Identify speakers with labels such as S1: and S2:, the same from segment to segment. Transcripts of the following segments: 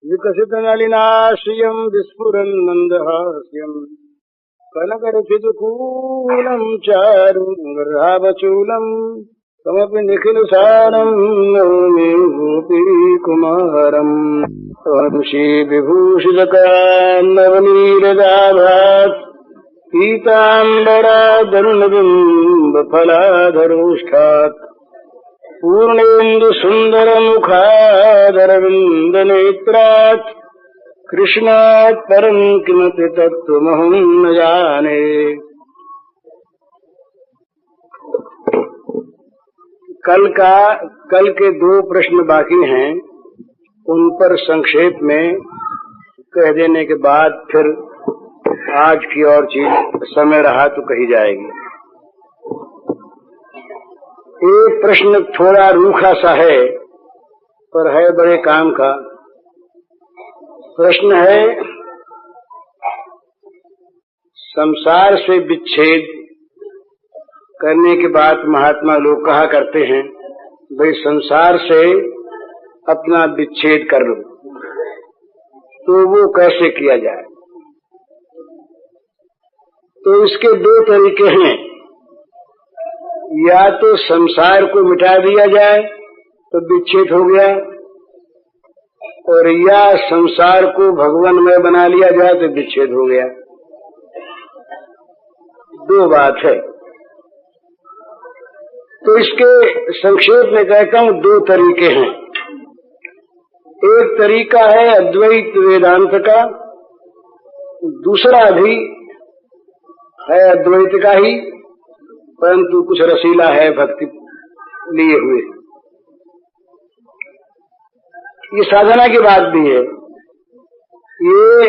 S1: विकसित नलिनाश्रियं विस्फुरन्मन्दहास्यम् कनकरचितकूलं चारुगर्भावचूलम् तमपि निखिलसारं नौमि गोपीकुमारम् वंशी विभूषितकान्नवनीरदाभात् पीताम्बरादरुणबिम्बफलाधरोष्ठात् पूर्णेन्दुसुन्दरमुखादरविन्दनेत्रात् कृष्णात् परं किमपि तत्त्वमहं न जाने। कल के 2 प्रश्न बाकी हैं, उन पर संक्षेप में कह देने के बाद फिर आज की और चीज समय रहा तो कही जाएगी। एक प्रश्न थोड़ा रूखा सा है पर है बड़े काम का। प्रश्न है, संसार से विच्छेद करने के बाद महात्मा लोग कहा करते हैं, भाई संसार से अपना विच्छेद कर लो, तो वो कैसे किया जाए? तो इसके 2 तरीके हैं। या तो संसार को मिटा दिया जाए तो विच्छेद हो गया, और या संसार को भगवानमय बना लिया जाए तो विच्छेद हो गया। 2 बात है। तो इसके संक्षेप में कहता हूं 2 तरीके हैं। एक तरीका है अद्वैत वेदांत का, दूसरा भी है अद्वैत का ही, परंतु कुछ रसीला है भक्ति लिए हुए। ये साधना की बात भी है। ये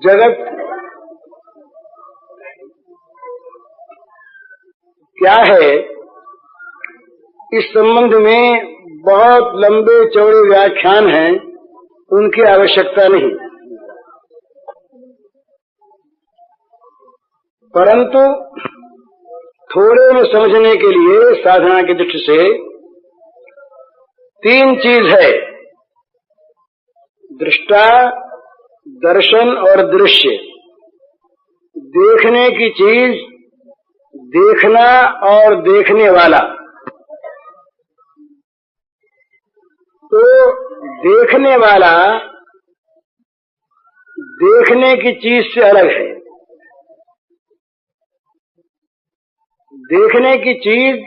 S1: जगत क्या है, इस संबंध में बहुत लंबे चौड़े व्याख्यान हैं, उनकी आवश्यकता नहीं। परंतु थोड़े में समझने के लिए साधना की दृष्टि से 3 चीज है: दृष्टा, दर्शन और दृश्य। देखने की चीज, देखना और देखने वाला। तो देखने वाला देखने की चीज से अलग है। देखने की चीज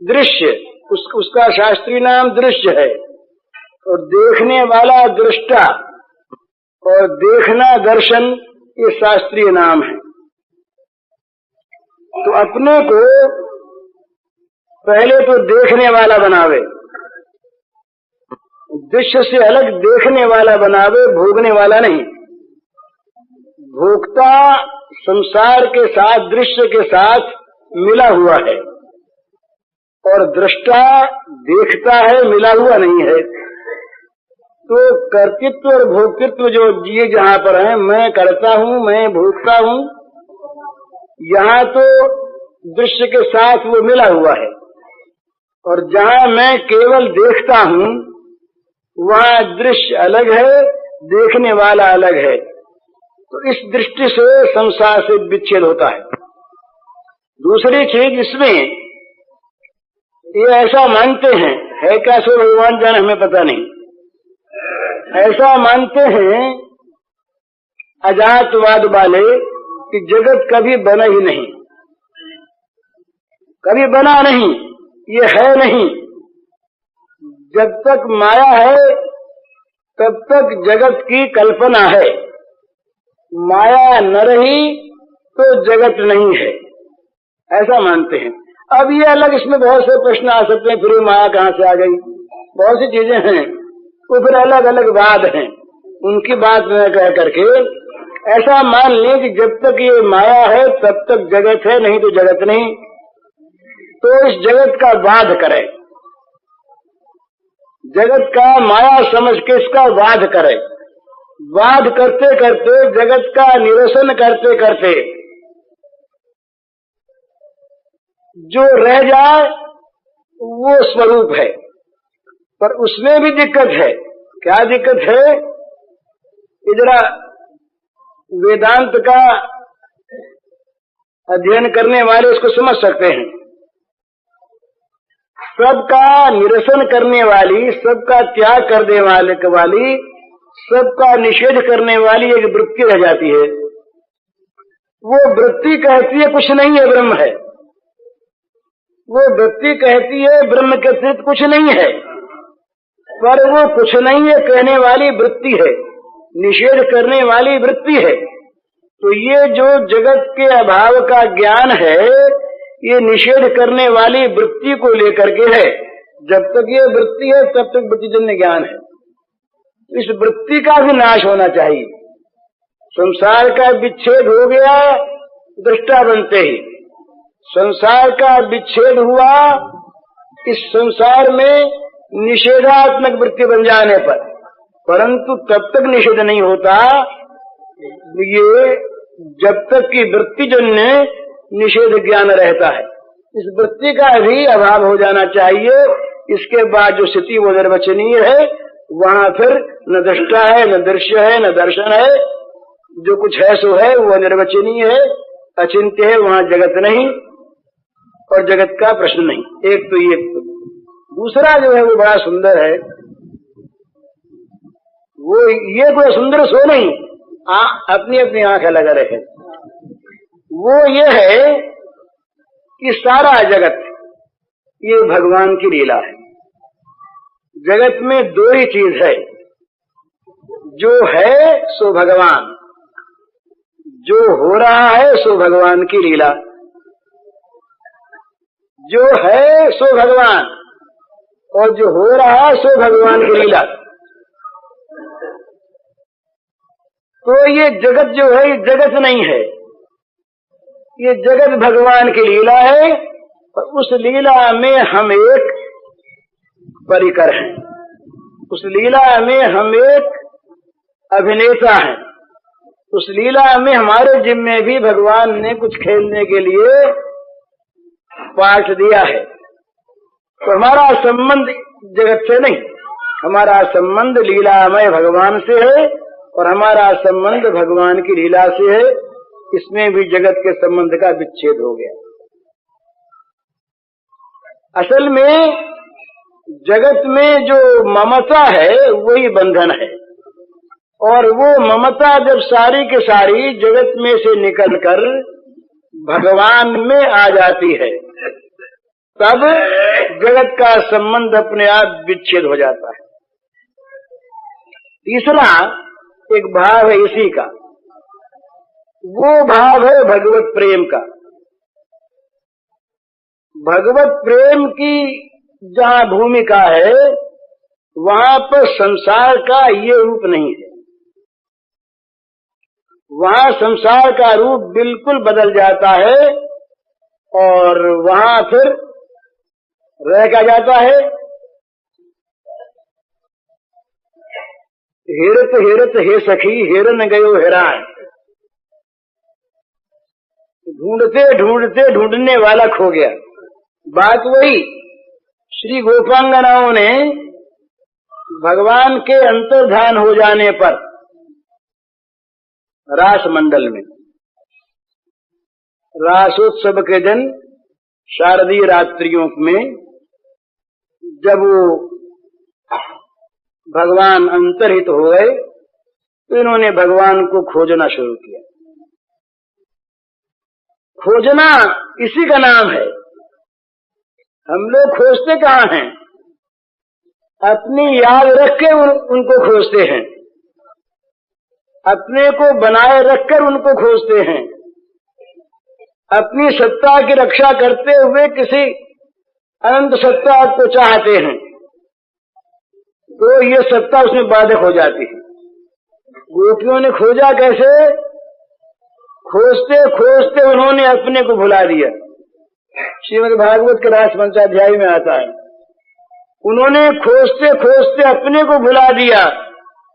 S1: दृश्य, उसका शास्त्रीय नाम दृश्य है, और देखने वाला दृष्टा, और देखना दर्शन, ये शास्त्रीय नाम है। तो अपने को पहले तो देखने वाला बनावे, दृश्य से अलग देखने वाला बनावे, भोगने वाला नहीं। भोक्ता संसार के साथ, दृश्य के साथ मिला हुआ है, और दृष्टा देखता है, मिला हुआ नहीं है। तो कर्तृत्व और भोक्तृत्व जो ये जहाँ पर है, मैं करता हूँ, मैं भोगता हूँ, यहाँ तो दृश्य के साथ वो मिला हुआ है, और जहाँ मैं केवल देखता हूँ वहाँ दृश्य अलग है, देखने वाला अलग है। तो इस दृष्टि से संसार से विच्छेद होता है। दूसरी चीज इसमें ये ऐसा मानते हैं, है क्या सो भगवान जाने, हमें पता नहीं, ऐसा मानते हैं अजातवाद वाले कि जगत कभी बना ही नहीं, कभी बना नहीं, ये है नहीं। जब तक माया है तब तक जगत की कल्पना है, माया न रही तो जगत नहीं है, ऐसा मानते हैं। अब ये अलग, इसमें बहुत से प्रश्न आ सकते हैं, फिर माया कहाँ से आ गई, बहुत सी चीजें हैं, वो फिर अलग अलग वाद हैं। उनकी बात न कह करके ऐसा मान लें कि जब तक ये माया है तब तक जगत है, नहीं तो जगत नहीं। तो इस जगत का वाद करें, जगत का माया समझ के इसका वाद करें। वाद करते करते, जगत का निरसन करते करते जो रह जाए वो स्वरूप है, पर उसमें भी दिक्कत है। क्या दिक्कत है? जरा वेदांत का अध्ययन करने वाले उसको समझ सकते हैं। सबका निरसन करने वाली, सबका त्याग करने वाली, सबका निषेध करने वाली एक वृत्ति रह जाती है। वो वृत्ति कहती है कुछ नहीं है, ब्रह्म है। वो वृत्ति कहती है ब्रह्म के अतिरिक्त कुछ नहीं है, पर वो कुछ नहीं है कहने वाली वृत्ति है, निषेध करने वाली वृत्ति है। तो ये जो जगत के अभाव का ज्ञान है, ये निषेध करने वाली वृत्ति को लेकर के है। जब तक ये वृत्ति है तब तक वृत्तिजन्य ज्ञान है। इस वृत्ति का भी नाश होना चाहिए। संसार का विच्छेद हो गया दृष्टा बनते ही। संसार का विच्छेद हुआ इस संसार में निषेधात्मक वृत्ति बन जाने पर, परंतु तब तक निषेध नहीं होता ये जब तक कि वृत्तिजन्य निषेध ज्ञान रहता है। इस वृत्ति का भी अभाव हो जाना चाहिए। इसके बाद जो स्थिति वो निर्वचनीय है, वहां फिर न दृष्टा है, न दृश्य है, न दर्शन है। जो कुछ है सो है, वो निर्वचनीय है, अचिंत्य है। वहां जगत नहीं और जगत का प्रश्न नहीं। एक तो ये। दूसरा जो है वो बड़ा सुंदर है। वो ये कोई सुंदर सो नहीं, अपनी अपनी आंख अलग रहे। वो ये है कि सारा जगत ये भगवान की लीला है। जगत में दो ही चीज है, जो है सो भगवान, जो हो रहा है सो भगवान की लीला। जो है सो भगवान और जो हो रहा है सो भगवान की लीला। तो ये जगत जो है, ये जगत नहीं है, ये जगत भगवान की लीला है। और उस लीला में हम एक परिकर हैं, उस लीला में हम एक अभिनेता हैं। उस लीला में हमारे जिम्मे भी भगवान ने कुछ खेलने के लिए पाठ दिया है। तो हमारा संबंध जगत से नहीं, हमारा संबंध लीलामय भगवान से है और हमारा संबंध भगवान की लीला से है। इसमें भी जगत के संबंध का विच्छेद हो गया। असल में जगत में जो ममता है वही बंधन है, और वो ममता जब सारी के सारी जगत में से निकलकर भगवान में आ जाती है, तब जगत का संबंध अपने आप विच्छेद हो जाता है। तीसरा एक भाव है इसी का, वो भाव है भगवत प्रेम का। भगवत प्रेम की जहाँ भूमिका है, वहाँ पर संसार का ये रूप नहीं है। वहाँ संसार का रूप बिल्कुल बदल जाता है और वहाँ फिर रह क्या जाता है, हेरत हेरत हे सखी हेरन गयो हेरान। ढूंढते ढूंढते ढूंढने वाला खो गया। बात वही, श्री गोपांगनाओं ने भगवान के अंतर्धान हो जाने पर रास मंडल में, रासोत्सव के दिन शारदीय रात्रियों में जब वो भगवान अंतर्हित हो गए, तो इन्होंने भगवान को खोजना शुरू किया। खोजना इसी का नाम है। हम लोग खोजते कहाँ हैं? अपनी याद रख के उनको खोजते हैं, अपने को बनाए रखकर उनको खोजते हैं, अपनी सत्ता की रक्षा करते हुए किसी अनंत सत्ता को चाहते हैं, तो ये सत्ता उसमें बाधक हो जाती है। गोपियों ने खोजा कैसे? खोजते खोजते उन्होंने अपने को भुला दिया। श्रीमद् भागवत के रास पंचाध्याय में आता है, उन्होंने खोजते खोजते अपने को भुला दिया।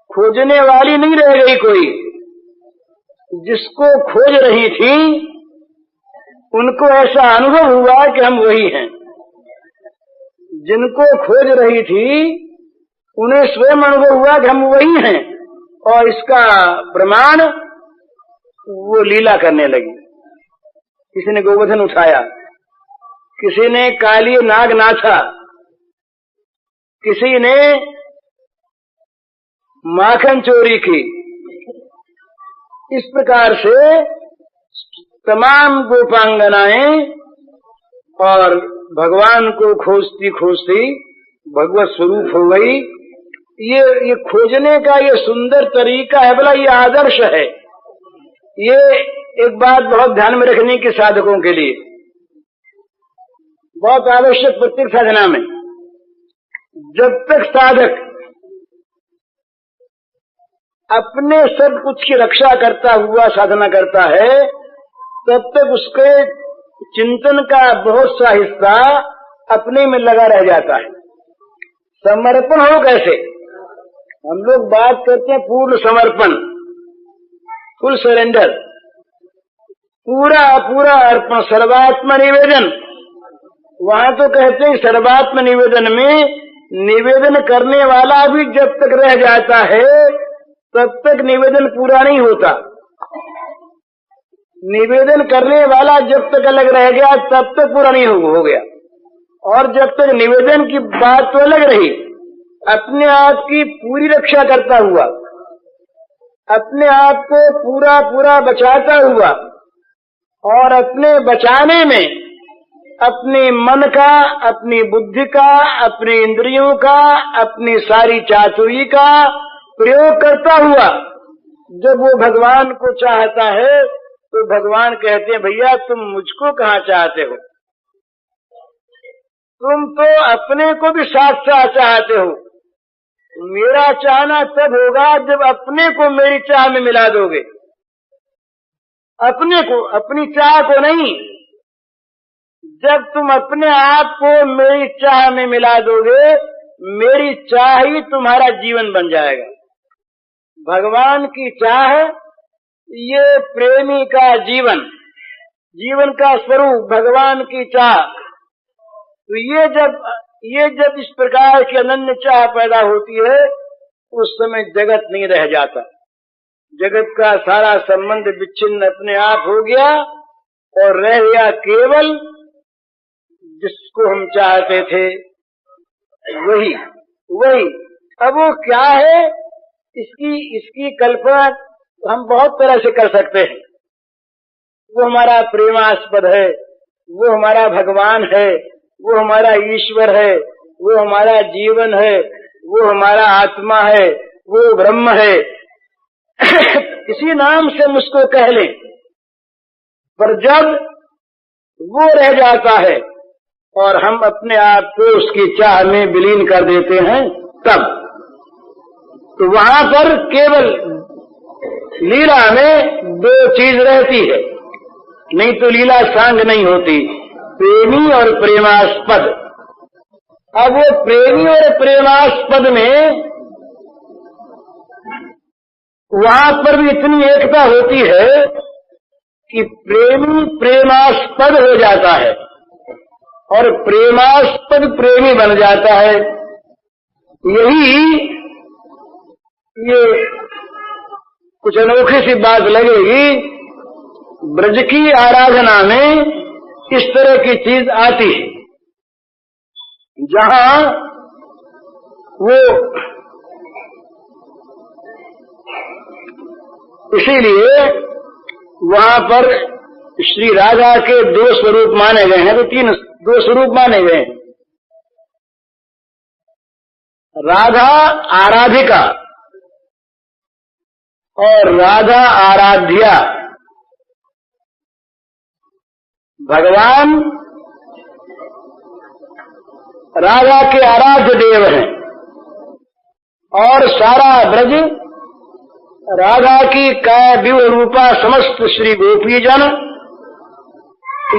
S1: खोजने वाली नहीं रह गई कोई। जिसको खोज रही थी उनको ऐसा अनुभव हुआ कि हम वही हैं। जिनको खोज रही थी उन्हें स्वयं अनुभव हुआ कि हम वही हैं, और इसका प्रमाण वो लीला करने लगी। किसी ने गोवर्धन उठाया, किसी ने काली नाग नाथा, किसी ने माखन चोरी की। इस प्रकार से तमाम गोपांगनाएं और भगवान को खोजती खोजती भगवत स्वरूप हो गई। ये खोजने का ये सुंदर तरीका है, बोला ये आदर्श है। ये एक बात बहुत ध्यान में रखने की साधकों के लिए बहुत आवश्यक प्रत्येक साधना में। जब तक साधक अपने सब कुछ की रक्षा करता हुआ साधना करता है, तब तक उसके चिंतन का बहुत सा हिस्सा अपने में लगा रह जाता है। समर्पण हो कैसे? हम लोग बात करते हैं पूर्ण समर्पण, फुल सरेंडर, पूरा पूरा अर्पण, सर्वात्म निवेदन। वहां तो कहते हैं सर्वात्म निवेदन में निवेदन करने वाला भी जब तक रह जाता है तब तक निवेदन पूरा नहीं होता। निवेदन करने वाला जब तक अलग रह गया तब तक पूरा नहीं हो गया। और जब तक निवेदन की बात तो अलग रही, अपने आप की पूरी रक्षा करता हुआ, अपने आप को पूरा पूरा बचाता हुआ, और अपने बचाने में अपने मन का, अपनी बुद्धि का, अपने इंद्रियों का, अपनी सारी चातुरी का प्रयोग करता हुआ जब वो भगवान को चाहता है, तो भगवान कहते हैं भैया तुम मुझको कहाँ चाहते हो, तुम तो अपने को भी साथ साथ चाहते हो। मेरा चाहना तब होगा जब अपने को मेरी चाह में मिला दोगे। अपने को, अपनी चाह को नहीं। जब तुम अपने आप को मेरी चाह में मिला दोगे, मेरी चाह ही तुम्हारा जीवन बन जाएगा। भगवान की चाह ये प्रेमी का जीवन, जीवन का स्वरूप भगवान की चाह। तो ये जब इस प्रकार की अनन्य चाह पैदा होती है, उस समय जगत नहीं रह जाता। जगत का सारा संबंध विच्छिन्न अपने आप हो गया और रह गया केवल जिसको हम चाहते थे वही। अब वो क्या है, इसकी कल्पना हम बहुत तरह से कर सकते हैं। वो हमारा प्रेमास्पद है, वो हमारा भगवान है, वो हमारा ईश्वर है, वो हमारा जीवन है, वो हमारा आत्मा है, वो ब्रह्म है। किसी नाम से मुझको कह लें, पर जब वो रह जाता है और हम अपने आप को उसकी चाह में विलीन कर देते हैं, तब तो वहां पर केवल लीला में दो चीज रहती है, नहीं तो लीला सांग नहीं होती, प्रेमी और प्रेमास्पद। अब वो प्रेमी और प्रेमास्पद में वहां पर भी इतनी एकता होती है कि प्रेमी प्रेमास्पद हो जाता है और प्रेमास्पद प्रेमी बन जाता है। ये कुछ अनोखी सी बात लगेगी, ब्रज की आराधना में इस तरह की चीज आती है, जहां वो इसीलिए वहां पर श्री राधा के दो स्वरूप माने गए हैं, तो दो स्वरूप माने गए हैं। राधा आराधिका और राधा आराध्या। भगवान राधा के आराध्य देव हैं और सारा ब्रज राधा की काय विव रूपा समस्त श्री गोपी जन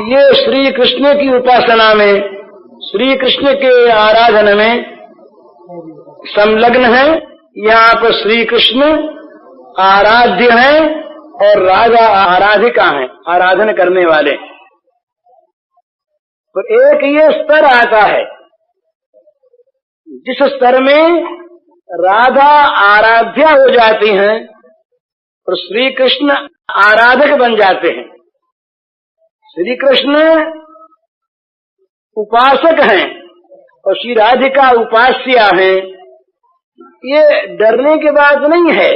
S1: ये श्री कृष्ण की उपासना में, श्री कृष्ण के आराधन में संलग्न है। यहाँ पर श्री कृष्ण आराध्य हैं और राधा आराधिका हैं, आराधन करने वाले। तो एक ये स्तर आता है जिस स्तर में राधा आराध्या हो जाती हैं और श्री कृष्ण आराधक बन जाते हैं। श्री कृष्ण उपासक हैं और श्री राधिका उपास्या हैं। ये डरने की बात नहीं है,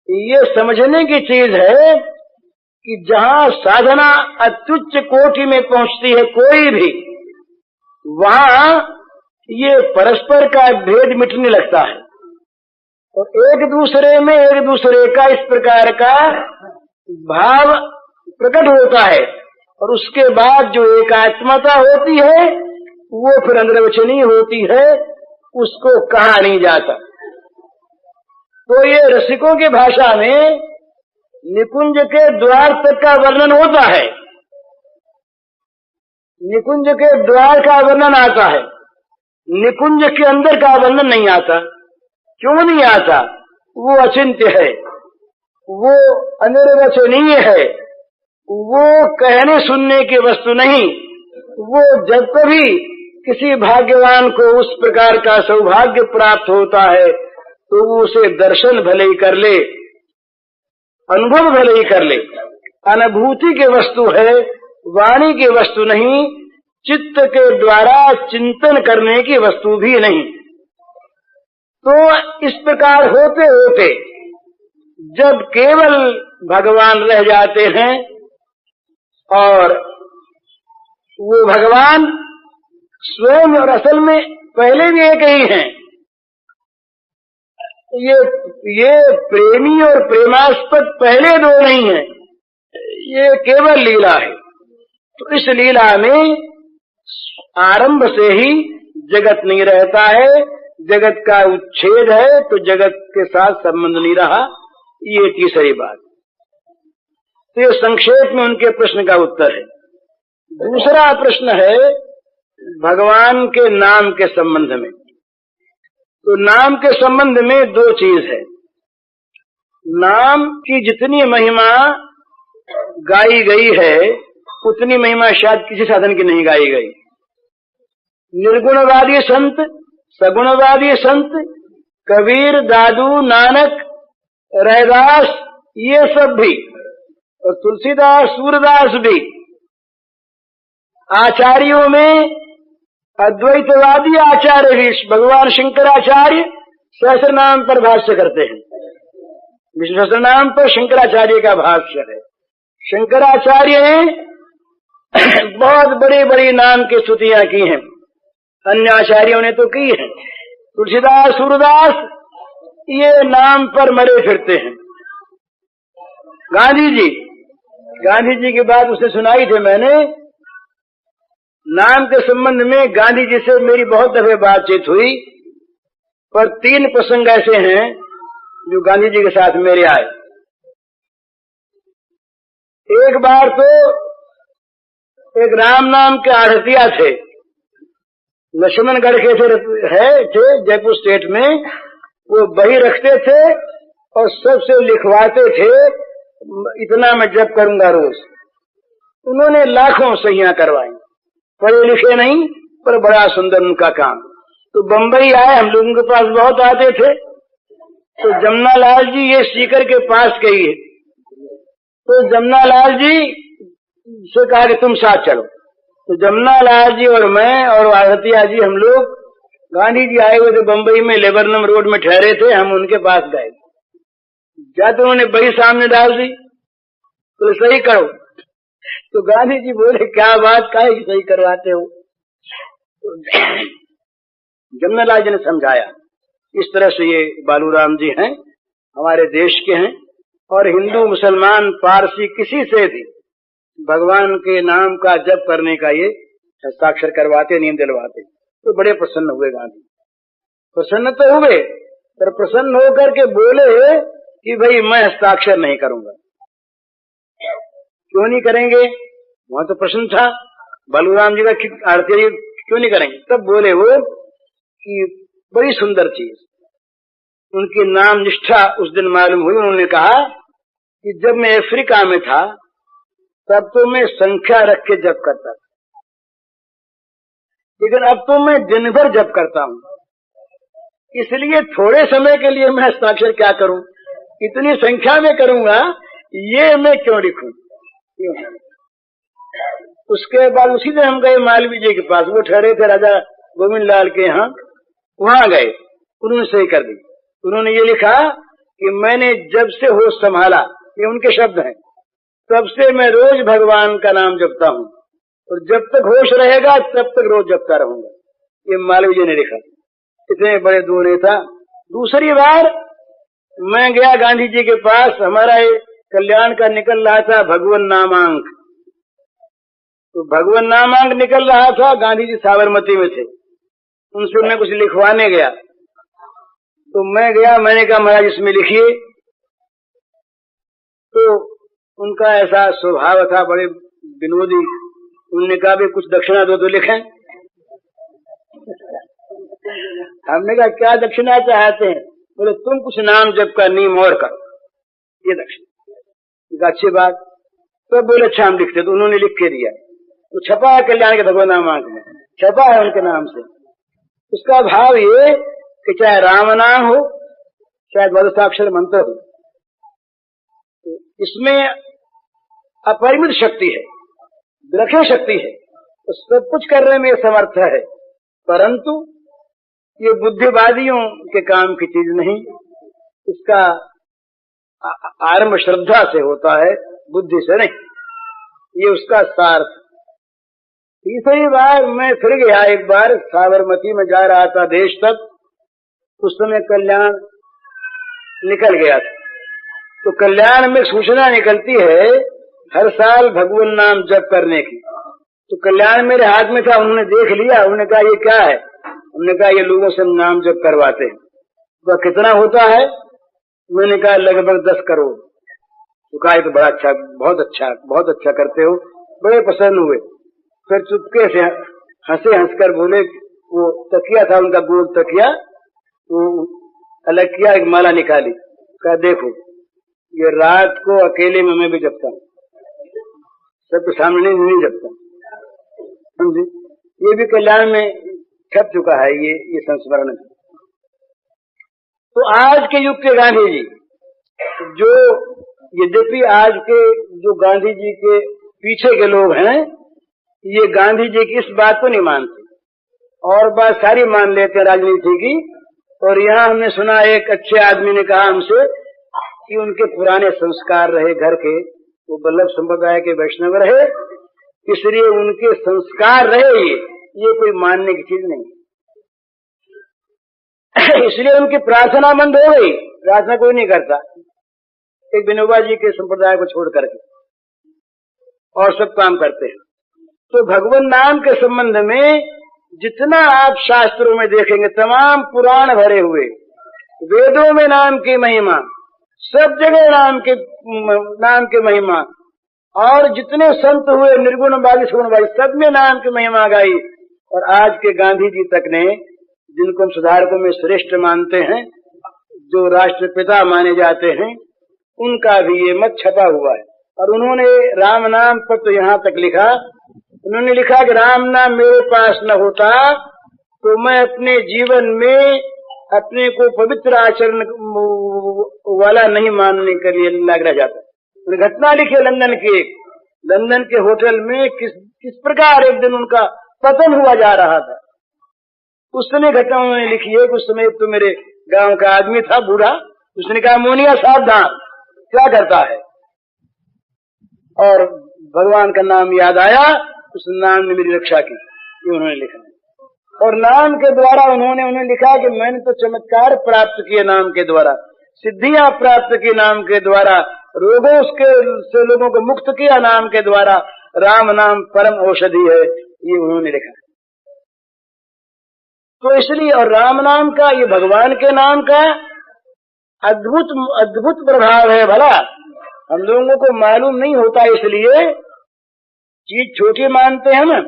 S1: ये समझने की चीज है कि जहाँ साधना अत्युच्च कोटि में पहुंचती है कोई भी, वहाँ ये परस्पर का भेद मिटने लगता है और एक दूसरे में एक दूसरे का इस प्रकार का भाव प्रकट होता है और उसके बाद जो एकात्मता होती है वो फिर अनिर्वचनीय होती है, उसको कहा नहीं जाता। तो ये रसिकों की भाषा में निकुंज के द्वार तक का वर्णन होता है, निकुंज के द्वार का वर्णन आता है, निकुंज के अंदर का वर्णन नहीं आता। क्यों नहीं आता? वो अचिंत्य है, वो अनिर्वचनीय है, वो कहने सुनने की वस्तु नहीं। वो जब कभी किसी भाग्यवान को उस प्रकार का सौभाग्य प्राप्त होता है तो वो उसे दर्शन भले ही कर ले, अनुभव भले ही कर ले, अनुभूति की वस्तु है, वाणी की वस्तु नहीं, चित्त के द्वारा चिंतन करने की वस्तु भी नहीं। तो इस प्रकार होते होते जब केवल भगवान रह जाते हैं और वो भगवान स्वयं और असल में पहले भी एक ही हैं, ये प्रेमी और प्रेमास्पद पहले दो नहीं है, ये केवल लीला है। तो इस लीला में आरंभ से ही जगत नहीं रहता है, जगत का उच्छेद है तो जगत के साथ संबंध नहीं रहा, ये तीसरी बात। तो ये संक्षेप में उनके प्रश्न का उत्तर है। दूसरा प्रश्न है भगवान के नाम के संबंध में। तो नाम के संबंध में दो चीज है। नाम की जितनी महिमा गाई गई है उतनी महिमा शायद किसी साधन की नहीं गाई गई। निर्गुणवादी संत, सगुणवादी संत, कबीर, दादू, नानक, रैदास, ये सब भी, और तुलसीदास, सूरदास भी, आचार्यों में अद्वैतवादी आचार्य भी, भगवान शंकराचार्य सहस्र नाम पर भाष्य करते हैं। विष्णु सहस्र नाम पर शंकराचार्य का भाष्य है। शंकराचार्य ने बहुत बड़ी बड़ी नाम की स्तुतियां की हैं, अन्य आचार्यों ने तो की है। तुलसीदास, सूरदास ये नाम पर मरे फिरते हैं। गांधी जी की बात उसे सुनाई थी मैंने। नाम के संबंध में गांधी जी से मेरी बहुत दफे बातचीत हुई, पर 3 प्रसंग ऐसे हैं जो गांधी जी के साथ मेरे आए। एक बार तो एक राम नाम के आढ़तिया थे, लक्ष्मणगढ़ के थे जयपुर स्टेट में। वो बही रखते थे और सबसे लिखवाते थे, इतना मैं जप करूंगा रोज। उन्होंने लाखों सहियां करवाई, पढ़े लिखे नहीं पर बड़ा सुंदर उनका काम। तो बंबई आए, हम लोगों के पास बहुत आते थे। तो जमुना लाल जी ये सीकर के पास गई है, तो जमुना लाल जी से कहा कि तुम साथ चलो। तो जमुना लाल जी और मैं और आरतिया जी, हम लोग, गांधी जी आए हुए थे बंबई में, लेबरनम रोड में ठहरे थे, हम उनके पास गए। जाते उन्होंने बही सामने डाल दी, तो सही करो। तो गांधी जी बोले क्या बात, काहे की सही करवाते हो? तो जमुना लाल जी ने समझाया, इस तरह से ये बालूराम जी हैं, हमारे देश के हैं, और हिंदू, मुसलमान, पारसी किसी से भी भगवान के नाम का जप करने का ये हस्ताक्षर करवाते, नियम दिलवाते। तो बड़े प्रसन्न हुए गांधी। प्रसन्न तो हुए, पर प्रसन्न होकर के बोले कि भाई मैं हस्ताक्षर नहीं करूंगा। क्यों नहीं करेंगे? वहां तो प्रश्न था बालूराम जी का, आरती क्यों नहीं करेंगे? तब बोले वो कि बड़ी सुंदर चीज, उनकी नाम निष्ठा उस दिन मालूम हुई। उन्होंने कहा कि जब मैं अफ्रीका में था तब तो मैं संख्या रख के जप करता था, लेकिन अब तो मैं दिन भर जप करता हूँ। इसलिए थोड़े समय के लिए मैं हस्ताक्षर क्या करूं, इतनी संख्या में करूंगा, ये मैं क्यों लिखूं। उसके बाद उसी दिन हम गए मालवीय जी के पास, वो ठहरे थे राजा गोविंद लाल के यहाँ, वहां गए, उन्होंने सही कर दी। उन्होंने ये लिखा कि मैंने जब से होश संभाला, ये उनके शब्द हैं, तब से मैं रोज भगवान का नाम जपता हूँ और जब तक होश रहेगा तब तक रोज जपता रहूंगा। ये मालवीय जी ने लिखा, इतने बड़े दो नेता। दूसरी बार मैं गया गांधी जी के पास, हमारा कल्याण का निकल रहा था भगवन नामांक, तो भगवन नामांक निकल रहा था, गांधी जी साबरमती में थे, उनसे मैं कुछ लिखवाने गया, तो मैं गया, मैंने कहा महाराज इसमें लिखिए। तो उनका ऐसा स्वभाव था, बड़े विनोदी, उन्होंने कहा भी कुछ दक्षिणा दो तो लिखें। हमने कहा क्या दक्षिणा चाहते हैं, बोले तुम कुछ नाम जप का नियम और करो, ये दक्षिणा। अच्छी बात, तो बोले अच्छा हम लिखते, तो उन्होंने लिख के दिया, तो छपा है कल्याण के भगवान नामांक में, छपा है उनके नाम से। उसका भाव ये कि चाहे राम नाम हो, चाहे द्वादशाक्षर मंत्र हो, तो इसमें अपरिमित शक्ति है, विलक्षण शक्ति है, तो सब कुछ करने में समर्थ है, परंतु ये बुद्धिवादियों के काम की चीज नहीं। इसका आरंभ श्रद्धा से होता है, बुद्धि से नहीं, ये उसका सार्थ। तीसरी बार मैं फिर गया, एक बार साबरमती में जा रहा था देश तक, उस समय कल्याण निकल गया था, तो कल्याण में सूचना निकलती है हर साल भगवान नाम जप करने की, तो कल्याण मेरे हाथ में था, उन्होंने देख लिया, उन्होंने कहा ये क्या है, हमने कहा ये लोगों से नाम जप करवाते हैं। तो कितना होता है, मैंने कहा लगभग 10 करोड़। तो कहा तो बड़ा अच्छा, बहुत अच्छा करते हो, बड़े पसंद हुए। फिर चुपके से हंसे, हंसकर बोले, वो तकिया था उनका, गोल तकिया, वो अलग किया, एक माला निकाली, कहा देखो ये रात को अकेले में मैं भी जपता हूँ, सबके सामने नहीं जपता, समझे। ये भी कल्याण में छप चुका है, ये संस्मरण। तो आज के युग के गांधी जी, जो यद्यपि आज के जो गांधी जी के पीछे के लोग हैं, ये गांधी जी की इस बात को नहीं मानते और बात सारी मान लेते हैं राजनीति की। और यहाँ हमने सुना, एक अच्छे आदमी ने कहा हमसे कि उनके पुराने संस्कार रहे घर के, वो वल्लभ संप्रदाय के वैष्णव रहे, इसलिए उनके संस्कार रहे, ये कोई मानने की चीज नहीं। इसलिए उनकी प्रार्थना बंद हो गई, प्रार्थना कोई नहीं करता, एक विनोबा जी के संप्रदाय को छोड़ करके, और सब काम करते हैं। तो भगवान नाम के संबंध में जितना आप शास्त्रों में देखेंगे, तमाम पुराण भरे हुए, वेदों में नाम की महिमा, सब जगह नाम के महिमा, और जितने संत हुए निर्गुणवादी सगुणवादी, सब में नाम की महिमा गाई। और आज के गांधी जी तक ने, जिनको हम सुधारकों में श्रेष्ठ मानते हैं, जो राष्ट्रपिता माने जाते हैं, उनका भी ये मत छपा हुआ है। और उन्होंने राम नाम पर तो यहाँ तक लिखा, उन्होंने लिखा कि राम नाम मेरे पास न होता तो मैं अपने जीवन में अपने को पवित्र आचरण वाला नहीं मानने के लिए लग रह जाता। उन्हें घटना लिखी लंदन के होटल में किस प्रकार एक दिन उनका पतन हुआ जा रहा था, उस समय घटना उन्होंने लिखी है। उस समय तो मेरे गांव का आदमी था, बूढ़ा, उसने कहा मोनिया सावधान, क्या करता है, और भगवान का नाम याद आया, उस नाम ने मेरी रक्षा की, ये उन्होंने लिखा। और नाम के द्वारा उन्होंने लिखा कि मैंने तो चमत्कार प्राप्त किए नाम के द्वारा, सिद्धियां प्राप्त की नाम के द्वारा, रोगों से लोगों को मुक्त किया नाम के द्वारा, राम नाम परम औषधि है, ये उन्होंने लिखा। तो इसलिए, और राम नाम का, ये भगवान के नाम का अद्भुत प्रभाव है। भला हम लोगों को मालूम नहीं होता, इसलिए चीज छोटी मानते हैं ना,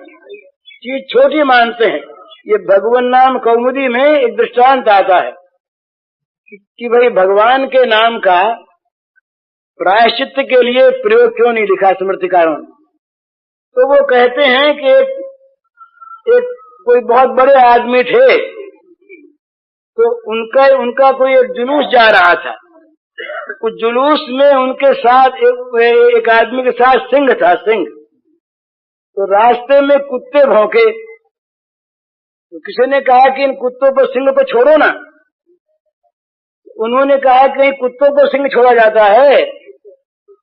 S1: चीज छोटी मानते हैं। ये भगवान नाम कौमुदी में एक दृष्टांत आता है कि भाई भगवान के नाम का प्रायश्चित्त के लिए प्रयोग क्यों नहीं लिखा स्मृतिकारों ने। तो वो कहते हैं कि एक कोई बहुत बड़े आदमी थे, तो उनका कोई एक जुलूस जा रहा था। उस जुलूस में उनके साथ एक आदमी के साथ सिंह था, सिंह। तो रास्ते में कुत्ते भौंके, तो किसी ने कहा कि इन कुत्तों को सिंह को छोड़ो ना। उन्होंने कहा कि कहीं कुत्तों को सिंह छोड़ा जाता है,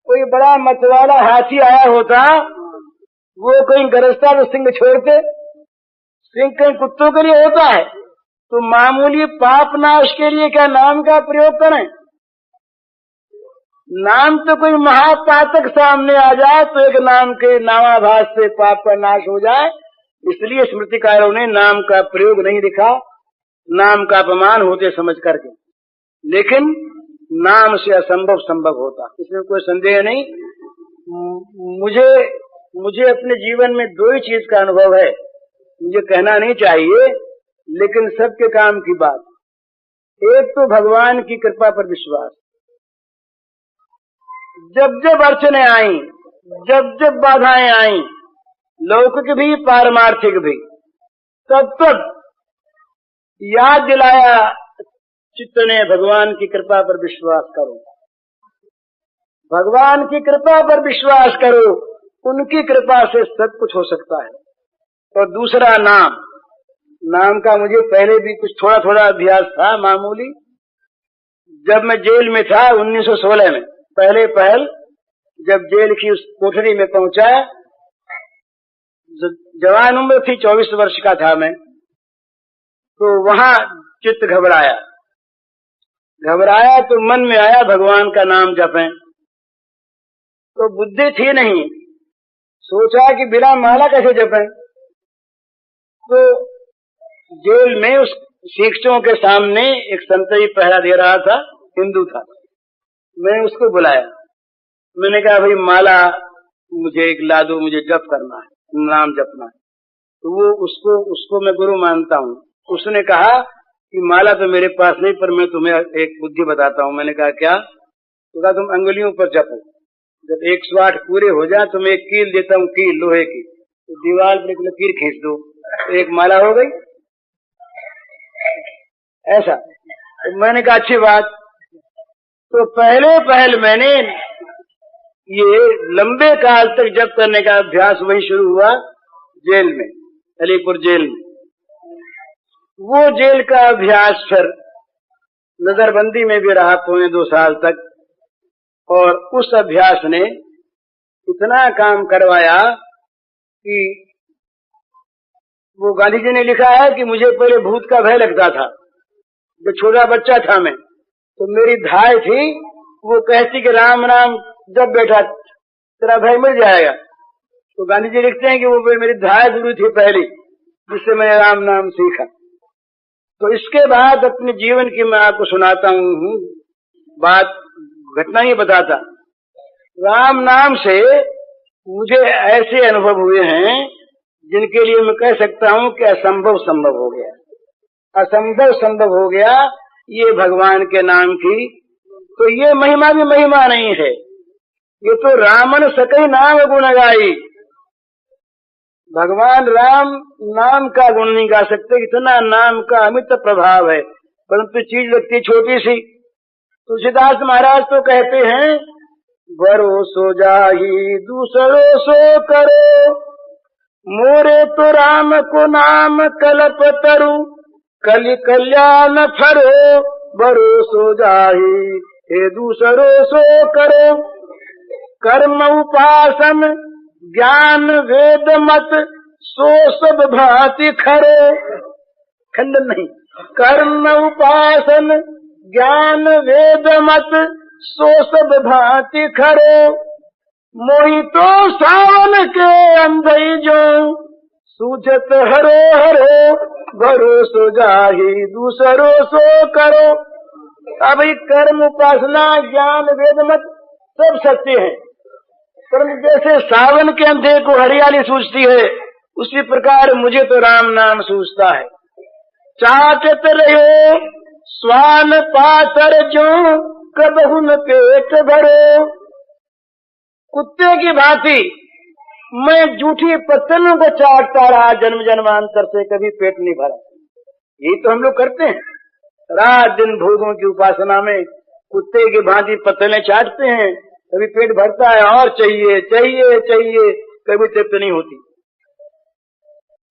S1: कोई बड़ा मतवाला हाथी आया होता, वो कहीं गरजता तो सिंह छोड़ते। सिंह कहीं कुत्तों के लिए होता है, तो मामूली पाप नाश के लिए क्या नाम का प्रयोग करें? नाम तो कोई महापातक सामने आ जाए तो एक नाम के नामाभास से पाप का नाश हो जाए, इसलिए स्मृतिकारों ने नाम का प्रयोग नहीं लिखा, नाम का अपमान होते समझ करके। लेकिन नाम से असंभव संभव होता, इसमें कोई संदेह नहीं। मुझे अपने जीवन में दो ही चीज का अनुभव है, मुझे कहना नहीं चाहिए लेकिन सबके काम की बात। एक तो भगवान की कृपा पर विश्वास। जब जब अड़चने आई, जब जब बाधाएं आई, लौकिक भी पारमार्थिक भी, तब तब याद दिलाया चित्त ने भगवान की कृपा पर विश्वास करो, भगवान की कृपा पर विश्वास करो, उनकी कृपा से सब कुछ हो सकता है। और दूसरा नाम का मुझे पहले भी कुछ थोड़ा थोड़ा अभ्यास था, मामूली। जब मैं जेल में था 1916 में, पहल जब जेल की उस कोठरी में पहुंचा, जवान उम्र थी, 24 वर्ष का था मैं, तो वहां चित्त घबराया तो मन में आया भगवान का नाम जपें। तो बुद्धि थी नहीं, सोचा कि बिना माला कैसे जपें। तो जेल में उस शिक्षकों के सामने एक संतरी पहरा दे रहा था, हिंदू था। मैंने उसको बुलाया, मैंने कहा भाई माला मुझे एक ला दो, मुझे जप करना है, नाम जपना है। तो वो उसको मैं गुरु मानता हूँ। उसने कहा कि माला तो मेरे पास नहीं, पर मैं तुम्हें एक बुद्धि बताता हूँ। मैंने कहा क्या? तो कहा तुम अंगुलियों पर जपो, जब 108 पूरे हो जाए तो मैं एक कील देता हूँ, कील लोहे की, तो दीवार पर एक लकीर खींच दो, तो एक माला हो गई। ऐसा तो मैंने कहा अच्छी बात। तो पहल मैंने ये लंबे काल तक जप करने का अभ्यास वही शुरू हुआ जेल में, अलीपुर जेल में। वो जेल का अभ्यास फिर नजरबंदी में भी रहा 2.25 साल तक, और उस अभ्यास ने इतना काम करवाया कि वो गांधी जी ने लिखा है कि मुझे पहले भूत का भय लगता था। जब छोटा बच्चा था मैं, तो मेरी धाय थी, वो कहती कि राम राम जब बेटा तेरा भय मिल जाएगा। तो गांधी जी लिखते हैं कि वो मेरी धाय गुरु थी पहली, जिससे मैंने राम नाम सीखा। तो इसके बाद अपने जीवन की मैं आपको सुनाता हूँ बात, घटना ही बताता। राम नाम से मुझे ऐसे अनुभव हुए हैं जिनके लिए मैं कह सकता हूँ कि असंभव संभव हो गया, असंभव संभव हो गया ये भगवान के नाम की। तो ये महिमा भी महिमा नहीं है, ये तो रामन सकई नाम गुण गाई। भगवान राम नाम का गुण नहीं गा सकते, इतना नाम का अमित प्रभाव है, परंतु चीज लगती छोटी सी। तुलसीदास महाराज तो कहते हैं, भरोसो जाही दूसरो सो करो, मोरे तो राम को नाम कल्प तरु, कलि कल्याण फरो, भरोसो जाही हे दूसरो सो करो। कर्म उपासन ज्ञान वेद मत, सो सब भांति खरे। खंडन नहीं, कर्म उपासन ज्ञान वेद मत, सो सब भांति खरे। मोहि तो सावन के अंधई जो, सूझत हरो हरो, भरोसो जाही दूसरो सो करो। अब कर्म उपासना ज्ञान वेद मत सब सत्य है, परंतु जैसे सावन के अंधे को हरियाली सूझती है, उसी प्रकार मुझे तो राम नाम सूझता है। चाटत रहे स्वान पातर जो, कबहु न पेट भरो। कुत्ते की भांति मैं जूठी पत्तलों को चाटता रहा जन्म जन्मांतर से, कभी पेट नहीं भरा। यही तो हम लोग करते हैं। रात दिन भोगों की उपासना में कुत्ते की भांति पत्तलें चाटते हैं, कभी पेट भरता है और चाहिए चाहिए चाहिए, कभी तृप्त नहीं होती।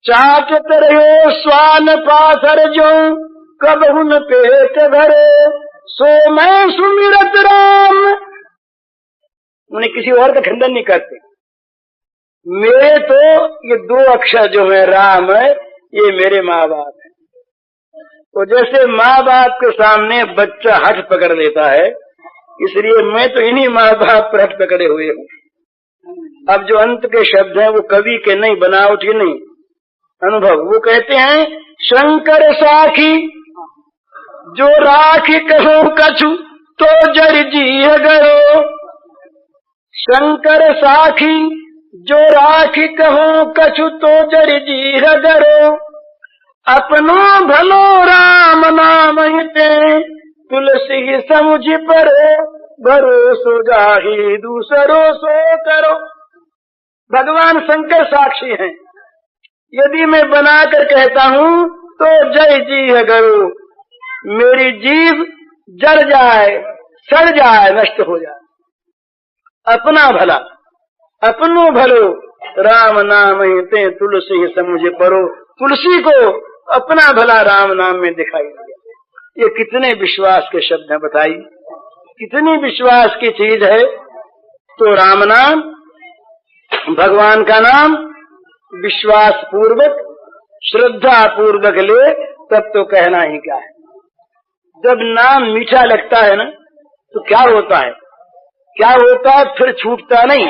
S1: चाटत रहो स्वान पाथर जो कब उन पेट भरे, सो मैं सुमिरत राम। उन्हें किसी और का खंडन नहीं करते। मेरे तो ये दो अक्षर जो है राम है, ये मेरे माँ बाप है। तो जैसे माँ बाप के सामने बच्चा हठ पकड़ लेता है, इसलिए मैं तो इन्हीं माँ बाप पर हठ पकड़े हुए हूँ। अब जो अंत के शब्द हैं वो कवि के नहीं, बनावट ही नहीं, अनुभव। वो कहते हैं शंकर साखी जो राखी कहो कछु तो जर जी गयो, शंकर साखी जो राखी कहो कछु तो जर जी गयो, अपनो भलो राम नाम हिते तुलसी समुझ पर भरोसो जाहि दूसरो सो करो। भगवान शंकर साक्षी हैं। यदि मैं बनाकर कहता हूँ तो जय जी है गरो, मेरी जीव जल जाए, सड़ जाए, नष्ट हो जाए। अपना भला अपनो भलो राम नाम हिते तुलसी समुझ परो, तुलसी को अपना भला राम नाम में दिखाई दिया। ये कितने विश्वास के शब्द हैं, बताइए कितनी विश्वास की चीज है। तो राम नाम, भगवान का नाम विश्वास पूर्वक, श्रद्धा पूर्वक ले, तब तो कहना ही क्या है। जब नाम मीठा लगता है ना, तो क्या होता है, क्या होता है, फिर छूटता नहीं।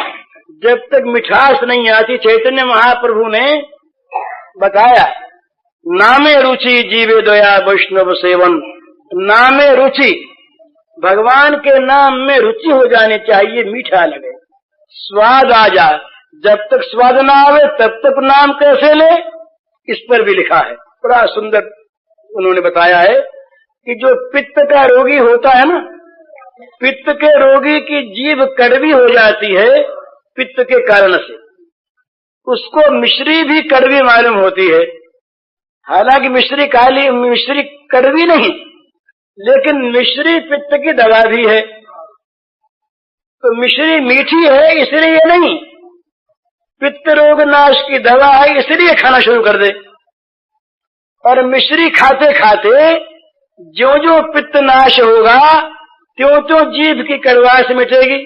S1: जब तक मिठास नहीं आती, चैतन्य महाप्रभु ने बताया, नामे रुचि जीवे दया वैष्णव सेवन। नामे रुचि, भगवान के नाम में रुचि हो जानी चाहिए, मीठा लगे, स्वाद आ जाए। जब तक स्वाद ना आवे तब तक नाम कैसे ले, इस पर भी लिखा है। बड़ा सुंदर उन्होंने बताया है कि जो पित्त का रोगी होता है ना, पित्त के रोगी की जीभ कड़वी हो जाती है पित्त के कारण से, उसको मिश्री भी कड़वी मालूम होती है। हालांकि मिश्री काली, मिश्री कड़वी नहीं, लेकिन मिश्री पित्त की दवा भी है। तो मिश्री मीठी है इसलिए नहीं, पित्त रोग नाश की दवा है इसलिए खाना शुरू कर दे। और मिश्री खाते खाते जो जो पित्त नाश होगा, त्यों त्यों जीभ की कड़वास मिटेगी।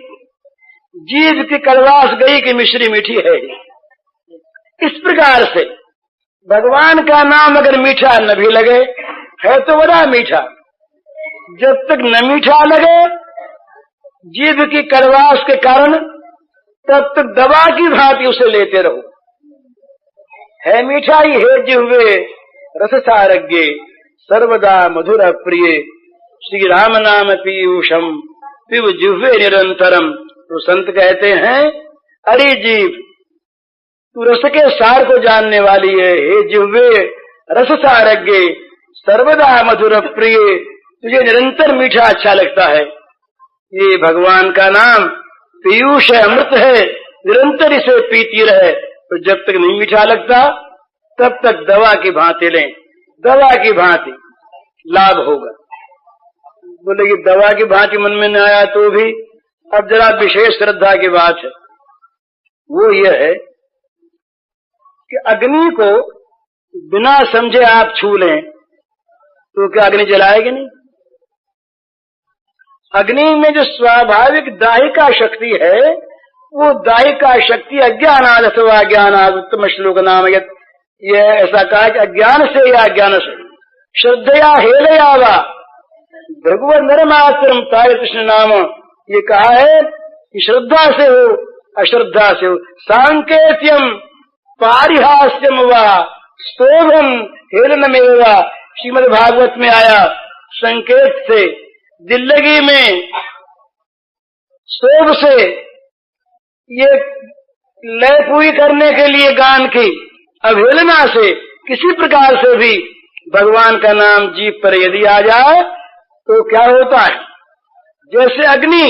S1: जीभ की कड़वास गई कि मिश्री मीठी है। इस प्रकार से भगवान का नाम अगर मीठा न भी लगे, है तो बड़ा मीठा। जब तक न मीठा लगे जीभ की कड़वास के कारण, तब तक दवा की भांति उसे लेते रहो। है मीठा ही है जिह्वे रस सारज्ञे, सर्वदा मधुर प्रिय, श्री राम नाम पीयूषम पिब जिह्वे निरंतरम। तो संत कहते हैं, अरे जीव तू रस के सार को जानने वाली है, हे जिह्वे रस सारज्ञे सर्वदा मधुर प्रिय, तुझे निरंतर मीठा अच्छा लगता है। ये भगवान का नाम पीयूष है, अमृत है, निरंतर इसे पीती रहे। तो जब तक नहीं मीठा लगता तब तक दवा की भांति लें, दवा की भांति लाभ होगा। बोले कि दवा की भांति मन में न आया तो भी, अब जरा विशेष श्रद्धा की बात है। वो ये है कि अग्नि को बिना समझे आप छू लें तो क्या अग्नि जलाएगी नहीं? अग्नि में जो स्वाभाविक दाहिका शक्ति है, वो दाहिका शक्ति अज्ञानाद अथवा ज्ञानाद, उत्तम श्लोक नाम ये ऐसा कहा कि अज्ञान से या अज्ञान से, श्रद्धया हेलया वा भगवत नरमात्रम ताय कृष्ण नाम। ये कहा है कि श्रद्धा से हो अश्रद्धा से हो, सांकेत्यम पारिहास्यम वा स्तोभम हेलनमेवा। श्रीमद् भागवत में आया, संकेत से, दिल्लगी में, शोभ से, ये लय पूरी करने के लिए गान की, अवहेलना से, किसी प्रकार से भी भगवान का नाम जीभ पर यदि आ जाए तो क्या होता है? जैसे अग्नि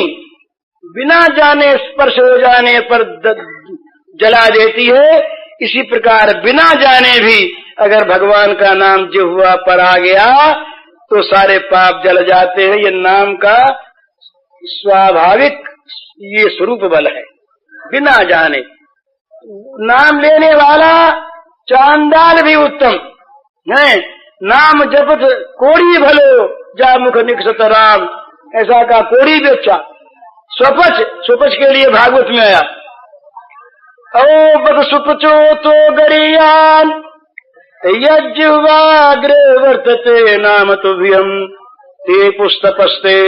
S1: बिना जाने स्पर्श हो जाने पर जला देती है, इसी प्रकार बिना जाने भी अगर भगवान का नाम जिह्वा पर आ गया तो सारे पाप जल जाते हैं। ये नाम का स्वाभाविक ये स्वरूप बल है, बिना जाने। नाम लेने वाला चांडाल भी उत्तम है। नाम जपत कोड़ी भलो जा मुख निकसत राम, ऐसा का कोड़ी भी अच्छा। स्वपच के लिए भागवत में आया, ओ बद सुपचो तो गरियान यज्वाग्रे वर्तते नाम तुभ्यम ते पुस्तपस्ते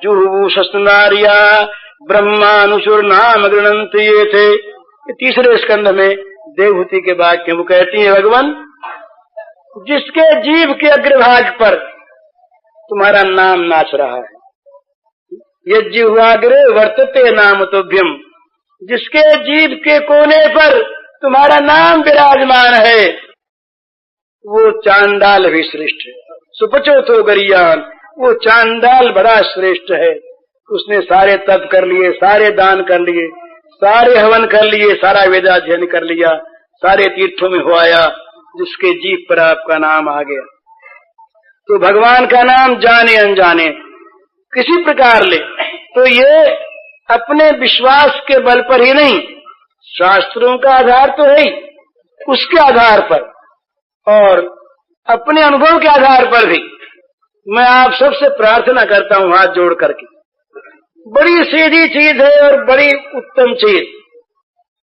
S1: जुहु शस्त्रनारिया ब्रह्मानुसुर नाम गृणंति ये थे। तीसरे स्कंध में देवहूति के वाक्य वो कहती है, भगवान जिसके जीव के अग्रभाग पर तुम्हारा नाम नाच रहा है, यज्वाग्रे वर्तते नाम तुभ्यम, जिसके जीव के कोने पर तुम्हारा नाम विराजमान है, वो चांडाल भी श्रेष्ठ है। सुपचो तो गरियान, वो चांडाल बड़ा श्रेष्ठ है। उसने सारे तप कर लिए, सारे दान कर लिए, सारे हवन कर लिए, सारा वेदाध्ययन कर लिया, सारे तीर्थों में हो आया, जिसके जीव पर आपका नाम आ गया। तो भगवान का नाम जाने अनजाने किसी प्रकार ले, तो ये अपने विश्वास के बल पर ही नहीं, शास्त्रों का आधार तो है ही, उसके आधार पर और अपने अनुभव के आधार पर भी मैं आप सबसे प्रार्थना करता हूं हाथ जोड़ करके, बड़ी सीधी चीज है और बड़ी उत्तम चीज।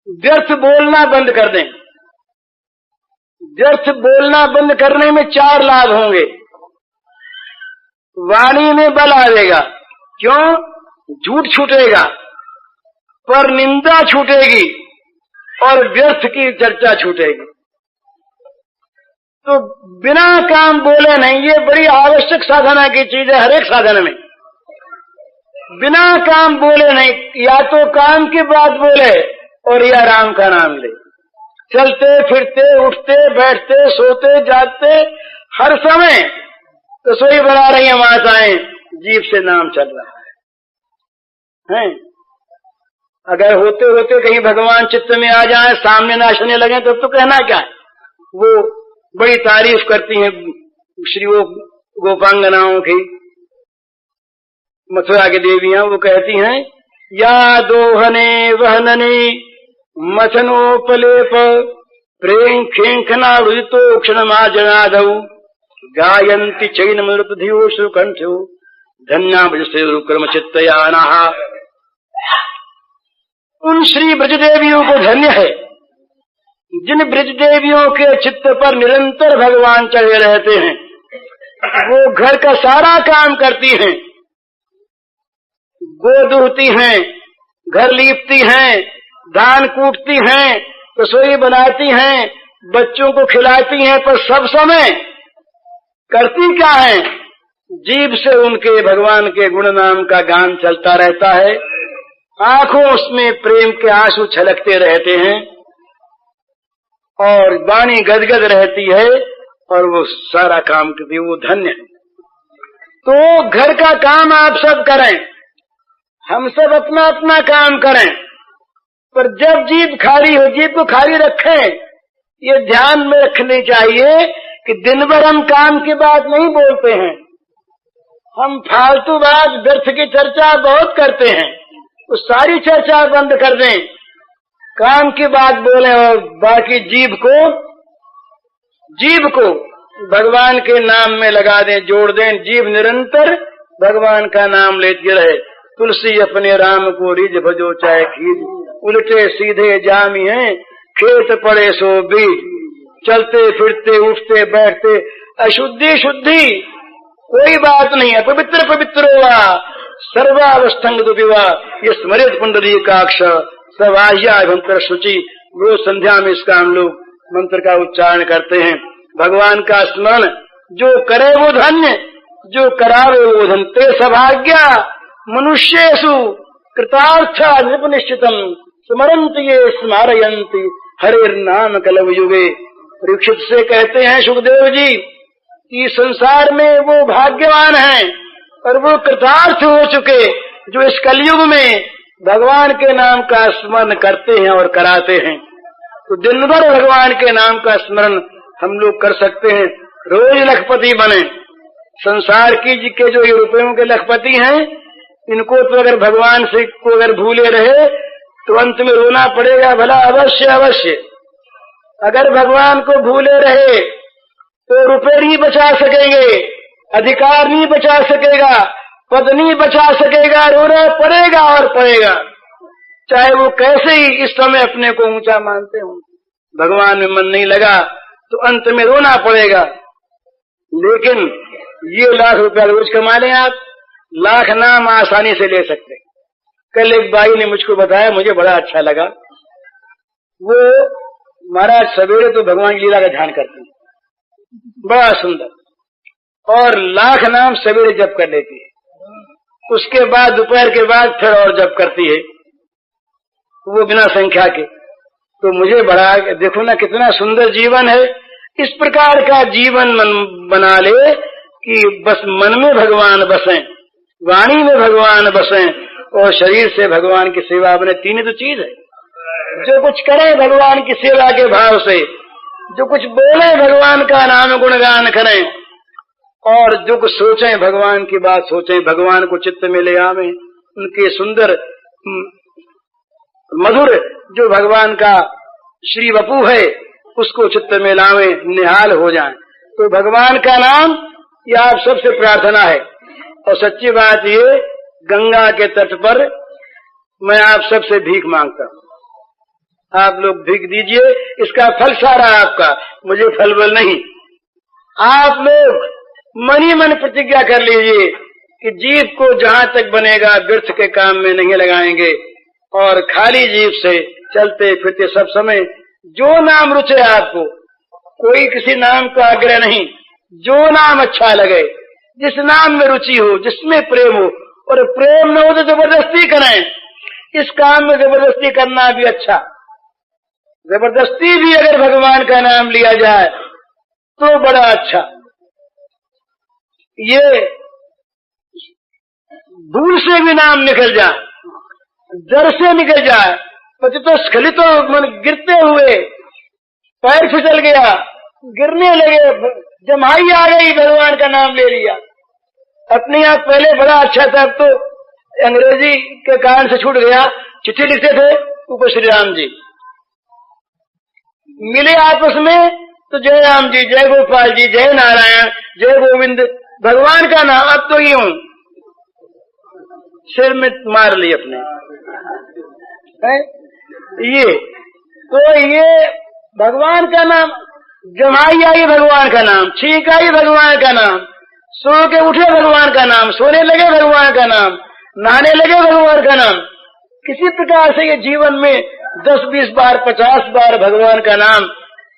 S1: व्यर्थ बोलना बंद कर दें। व्यर्थ बोलना बंद करने में 4 लाभ होंगे। वाणी में बल आएगा, क्यों? झूठ छूटेगा, पर निंदा छूटेगी और व्यर्थ की चर्चा छूटेगी। तो बिना काम बोले नहीं, ये बड़ी आवश्यक साधना की चीज है। हर एक साधन में बिना काम बोले नहीं, या तो काम की बात बोले और या राम का नाम ले। चलते फिरते, उठते बैठते, सोते जागते, हर समय रसोई बना रही है माताएं, जीभ से नाम चल रहा है। अगर होते होते कहीं भगवान चित्त में आ जाए, सामने नाचने लगे, तो कहना क्या है? वो बड़ी तारीफ करती हैं श्री गोपांगनाओं की, मथुरा की देवियां। वो कहती हैं, या दोहने वहनने मथनोपलेप प्रेम खेंखना रुदितो क्षणमाजनादौ गायन्ति चैन मृतधियो सुकंठ्यो धन्या ब्रजसे रुक्रम चित्तयानाः। उन श्री ब्रजदेवियों को धन्य है जिन ब्रजदेवियों के चित्त पर निरंतर भगवान चढ़े रहते हैं। वो घर का सारा काम करती हैं, गो दूहती हैं, घर लीपती हैं, धान कूटती हैं, रसोई बनाती हैं, बच्चों को खिलाती हैं, पर सब समय करती क्या है? जीभ से उनके भगवान के गुण नाम का गान चलता रहता है। आंखों उसमें प्रेम के आंसू छलकते रहते हैं और वाणी गदगद रहती है और वो सारा काम करती है। वो धन्य है। तो घर का काम आप सब करें, हम सब अपना अपना काम करें, पर जब जीभ खाली हो, जीभ को खाली रखें। ये ध्यान में रखनी चाहिए कि दिन भर हम काम की बात नहीं बोलते हैं, हम फालतू बात व्यर्थ की चर्चा बहुत करते हैं। उस सारी चर्चा बंद कर दें, काम की बात बोलें और बाकी जीभ को भगवान के नाम में लगा दें, जोड़ दें। जीभ निरंतर भगवान का नाम लेती रहे। तुलसी अपने राम को रिझ भजो चाहे खीर, उल्टे सीधे जामी है खेत पड़े सो बीज। चलते फिरते उठते बैठते अशुद्धि शुद्धि कोई बात नहीं है। पवित्र पवित्र हुआ सर्वावस्थंग दुविवा, ये स्मृत पुंडरीकाक्ष सवाह्याभ्यंतर शुचि। रोज संध्या में इसका हम लोग मंत्र का उच्चारण करते हैं। भगवान का स्मरण जो करे वो धन्य, जो करावे वो धन्य। ते सभाग्या मनुष्येषु कृतार्थ निश्चितम स्मरन्ति ये स्मारयन्ति हरेर नाम कलव युगे। परीक्षित से कहते हैं सुखदेव जी कि संसार में वो भाग्यवान हैं और वो कृतार्थ हो चुके जो इस कलयुग में भगवान के नाम का स्मरण करते हैं और कराते हैं। तो दिन भर भगवान के नाम का स्मरण हम लोग कर सकते हैं। रोज लखपति बने, संसार के जो ये रुपयों के लखपति हैं, इनको तो अगर भगवान से को अगर भूले रहे तो अंत में रोना पड़ेगा भला, अवश्य अवश्य। अगर भगवान को भूले रहे तो रुपए नहीं बचा सकेंगे, अधिकार नहीं बचा सकेगा, पद नहीं बचा सकेगा, रोना पड़ेगा और पड़ेगा, चाहे वो कैसे ही इस समय अपने को ऊंचा मानते हो। भगवान में मन नहीं लगा तो अंत में रोना पड़ेगा। लेकिन ये लाख रुपया रोज कमा लें आप, लाख नाम आसानी से ले सकते। कल एक बाई ने मुझको बताया, मुझे बड़ा अच्छा लगा। वो महाराज सवेरे तो भगवान की लीला का ध्यान करते हैं, बड़ा सुंदर, और लाख नाम सवेरे जप कर लेती है। उसके बाद दोपहर के बाद फिर और जप करती है, वो बिना संख्या के। तो मुझे बड़ा, देखो ना कितना सुंदर जीवन है। इस प्रकार का जीवन मन बना ले कि बस मन में भगवान बसें, वाणी में भगवान बसें और शरीर से भगवान की सेवा बने। तीन ही तो चीज है। जो कुछ करें भगवान की सेवा के भाव से, जो कुछ बोले भगवान का नाम गुणगान करें, और जो कुछ सोचें भगवान की बात सोचें, भगवान को चित्त में ले आवें, उनके सुंदर मधुर जो भगवान का श्री वपु है उसको चित्त में लावें, निहाल हो जाएं। तो भगवान का नाम ये आप सबसे प्रार्थना है। और सच्ची बात ये, गंगा के तट पर मैं आप सबसे भीख मांगता हूँ, आप लोग भीख दीजिए, इसका फल सारा आपका, मुझे फल बल नहीं। आप लोग मन ही मन प्रतिज्ञा कर लीजिए कि जीव को जहाँ तक बनेगा व्यर्थ के काम में नहीं लगाएंगे, और खाली जीव से चलते फिरते सब समय जो नाम रुचे आपको, कोई किसी नाम का आग्रह नहीं, जो नाम अच्छा लगे, जिस नाम में रुचि हो, जिसमें प्रेम हो, और प्रेम न हो तो जबरदस्ती करें। इस काम में जबरदस्ती करना भी अच्छा, जबरदस्ती भी अगर भगवान का नाम लिया जाए तो बड़ा अच्छा। ये भूल से भी नाम निकल जाए, जड़ से निकल जाए, पतितो स्खलितो मन गिरते हुए पैर फिसल गया, गिरने लगे, जमाई आ गई, भगवान का नाम ले लिया। अपने आप पहले बड़ा अच्छा था, अब तो अंग्रेजी के कारण से छूट गया। चिट्ठी लिखते थे ऊपर श्री राम जी, मिले आपस में तो जय राम जी, जय गोपाल जी, जय नारायण, जय गोविंद, भगवान का नाम। अब तो यूं सिर में मार ली अपने है? ये भगवान का नाम, जमाई आई भगवान का नाम, छींक आई भगवान का नाम, सो के उठे भगवान का नाम, सोने लगे भगवान का नाम, नहाने लगे भगवान का नाम। किसी प्रकार से ये जीवन में 10-20 बार 50 बार भगवान का नाम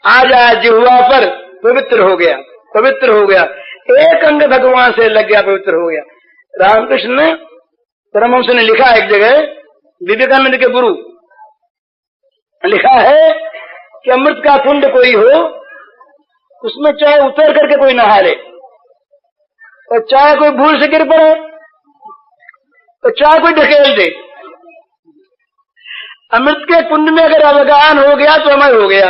S1: आ जाए जिह्वा पर, पवित्र हो गया, पवित्र हो गया, एक अंग भगवान से लग गया, पवित्र हो गया। रामकृष्ण ने, परमहंस ने लिखा एक जगह, विवेकानंद के गुरु लिखा है कि अमृत का कुंड कोई हो, उसमें चाहे उतर करके कोई नहा ले, और चाहे कोई भूल से गिर पड़े, और चाहे कोई ढकेल दे, अमृत के कुंड में अगर अवगाहन हो गया तो अमर हो गया।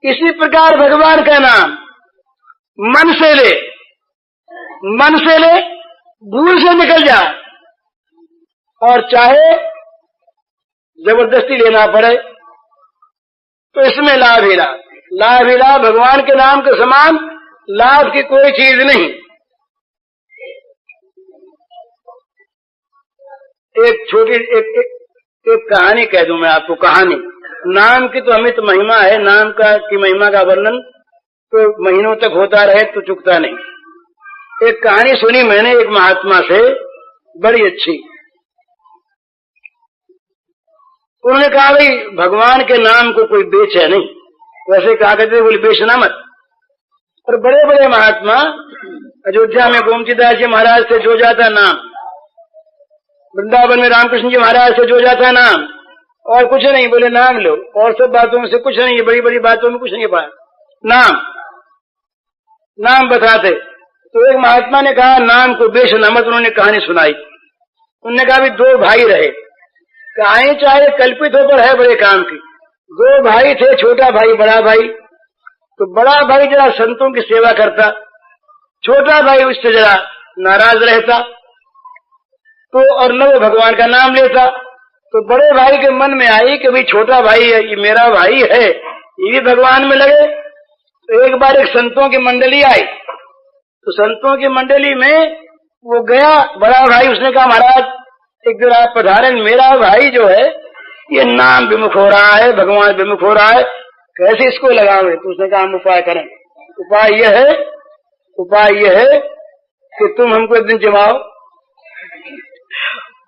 S1: इसी प्रकार भगवान का नाम मन से ले, मन से ले, भूल से निकल जा, और चाहे जबरदस्ती लेना पड़े तो इसमें लाभ ही लाभ, लाभ ही लाभ। भगवान के नाम के समान लाभ की कोई चीज नहीं। एक छोटी एक कहानी कह दूं मैं आपको, कहानी। नाम की तो अमित महिमा है, नाम की महिमा का वर्णन तो महीनों तक होता रहे तो चुकता नहीं। एक कहानी सुनी मैंने एक महात्मा से, बड़ी अच्छी। उन्होंने कहा भाई भगवान के नाम को कोई बेचे नहीं, वैसे कहा करते बोले बेचना मत। और बड़े बड़े महात्मा, अयोध्या में गोमतीदास जी महाराज से जो जाता नाम, वृंदावन में रामकृष्ण जी महाराज से जो जाता नाम, और कुछ नहीं, बोले नाम लो, और सब बातों में से कुछ नहीं, बड़ी बड़ी बातों में कुछ नहीं पाया, नाम नाम बताते। तो एक महात्मा ने कहा नाम को बेचना मत। उन्होंने कहानी सुनाई। उन्होंने कहा भी 2 भाई रहे, कहानी चाहे कल्पित हो पर है बड़े काम की। 2 भाई थे, छोटा भाई बड़ा भाई। तो बड़ा भाई जरा संतों की सेवा करता, छोटा भाई उससे जरा नाराज रहता तो और न वो भगवान का नाम लेता, तो बड़े भाई के मन में आई कि भाई छोटा भाई है, ये मेरा भाई है, ये भी भगवान में लगे। तो एक बार एक संतों की मंडली आई, तो संतों की मंडली में वो गया बड़ा भाई, उसने कहा महाराज एक दिन आप पधारे, मेरा भाई जो है ये नाम विमुख हो रहा है, भगवान विमुख हो रहा है, कैसे इसको लगावे? तो उसने कहा हम उपाय करें। उपाय यह है कि तुम हमको एक दिन जमाओ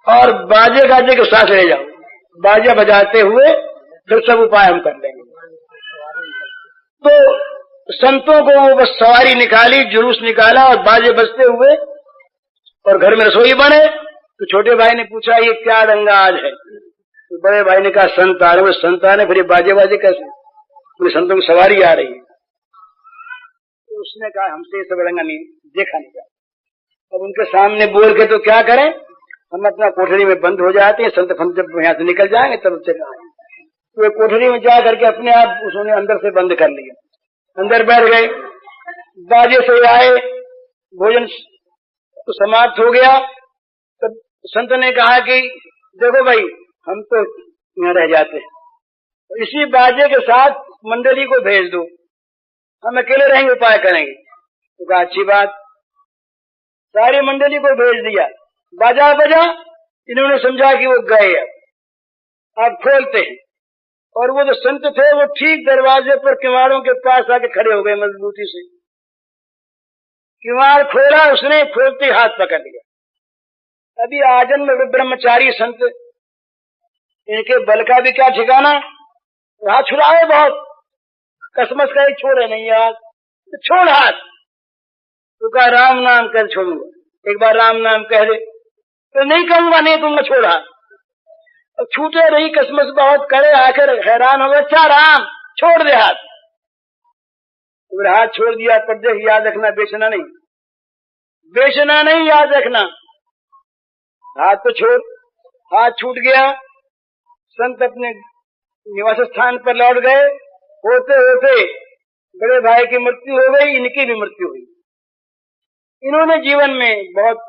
S1: और बाजे गाजे के साथ ले जाओ, बाजा बजाते हुए फिर सब उपाय हम कर लेंगे। तो संतों को वो बस सवारी निकाली, जुलूस निकाला और बाजे बजते हुए और घर में रसोई बने। तो छोटे भाई ने पूछा ये क्या दंगा आज है? तो बड़े भाई ने कहा संत आ रहे। संत आ रहे फिर बाजे बाजे कैसे? पूरे संतों की सवारी आ रही है। तो उसने कहा हमसे ये सब रंगा नहीं देखा नहीं जाता, अब उनके सामने बोल के तो क्या करें, हम अपना कोठरी में बंद हो जाते हैं, संत फंत जब यहाँ से निकल जाएंगे तब चले आएंगे। तो वे कोठरी में जा करके अपने आप उसने अंदर से बंद कर लिया, अंदर बैठ गए, बाजे से आए, भोजन तो समाप्त हो गया। तब संत ने कहा कि देखो भाई हम तो यहाँ रह जाते हैं, इसी बाजे के साथ मंडली को भेज दो, हम अकेले रहेंगे, उपाय करेंगे। तो कहा अच्छी बात, सारी मंडली को भेज दिया, बाजा बजा, इन्होंने समझा कि वो गए, अब खोलते हैं। और वो जो संत थे वो ठीक दरवाजे पर किवाड़ों के पास आके खड़े हो गए मजबूती से। किवाड़ खोला उसने, खोलते हाथ पकड़ लिया। अभी आजन में ब्रह्मचारी संत, इनके बल का भी क्या ठिकाना, हाथ छुड़ाए बहुत, कसमस का ही छोड़े नहीं यार, तो छोड़ हाथ। तो कहा राम नाम कर छोड़ूंगा, एक बार राम नाम कह दे। तो नहीं कहूंगा, नहीं कहूंगा, छोड़ हाथ। अब छूटे रही, कसमस बहुत करे, आकर हैरान हो गए, अच्छा राम छोड़ दे हाथ। तो हाथ छोड़ दिया, पर देख याद रखना बेचना नहीं, बेचना नहीं, याद रखना। हाथ तो छोड़, हाथ छूट गया। संत अपने निवास स्थान पर लौट गए। होते होते बड़े भाई की मृत्यु हो गई, इनकी भी मृत्यु हुई। इन्होंने जीवन में बहुत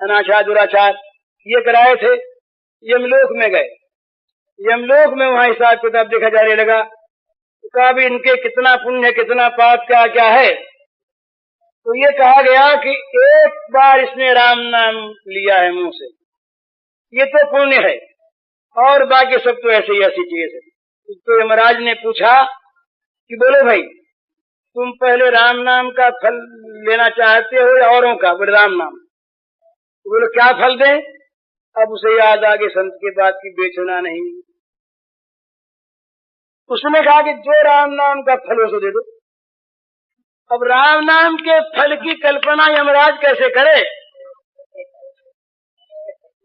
S1: अनाचार दुराचार ये कराए थे। यमलोक में गए, यमलोक में वहां हिसाब किताब देखा जाने लगा, कहा भी इनके कितना पुण्य कितना पाप क्या क्या है। तो ये कहा गया कि एक बार इसने राम नाम लिया है मुंह से, ये तो पुण्य है, और बाकी सब तो ऐसी ऐसी चीज है। तो यमराज ने पूछा कि बोलो भाई तुम पहले राम नाम का फल लेना चाहते हो या औरों का? बोले राम नाम। तो बोले क्या फल दें? अब उसे याद आ गई संत की बात की, बेचना नहीं। उसने कहा कि जो राम नाम का फल उसे दे दो। अब राम नाम के फल की कल्पना यमराज कैसे करे?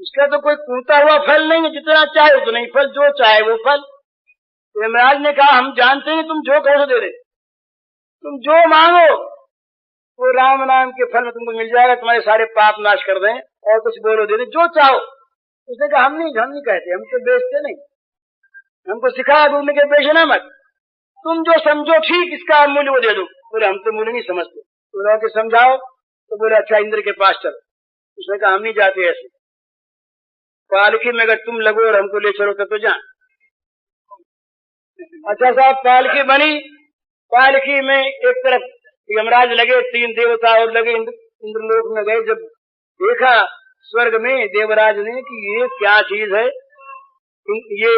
S1: उसका तो कोई कूटा हुआ फल नहीं है, जितना चाहे उतना ही फल, जो चाहे वो फल। तो यमराज ने कहा हम जानते हैं तुम जो कहो दे दे, तुम जो मांगो वो राम नाम के फल में तुमको मिल जाएगा, तुम्हारे सारे पाप नाश कर दें, और कुछ बोलो दे दे जो चाहो। उसने कहा हम नहीं कहते, हम तो बेचते नहीं, हमको सिखाया गुरु ने बेचना मत, तुम जो समझो ठीक इसका मूल्य वो दे दो। बोले हम तो मूल्य नहीं समझते। तो के समझाओ। तो बोले अच्छा इंद्र के पास चलो। उसने कहा हम नहीं जाते ऐसे, पालकी में अगर तुम लगो और हमको ले चलो तो जा। अच्छा साहब पालकी बनी, पालकी में एक तरफ यमराज लगे, 3 देवता और लगे, इंद्रलोक में गए। जब देखा स्वर्ग में देवराज ने कि ये क्या चीज है, ये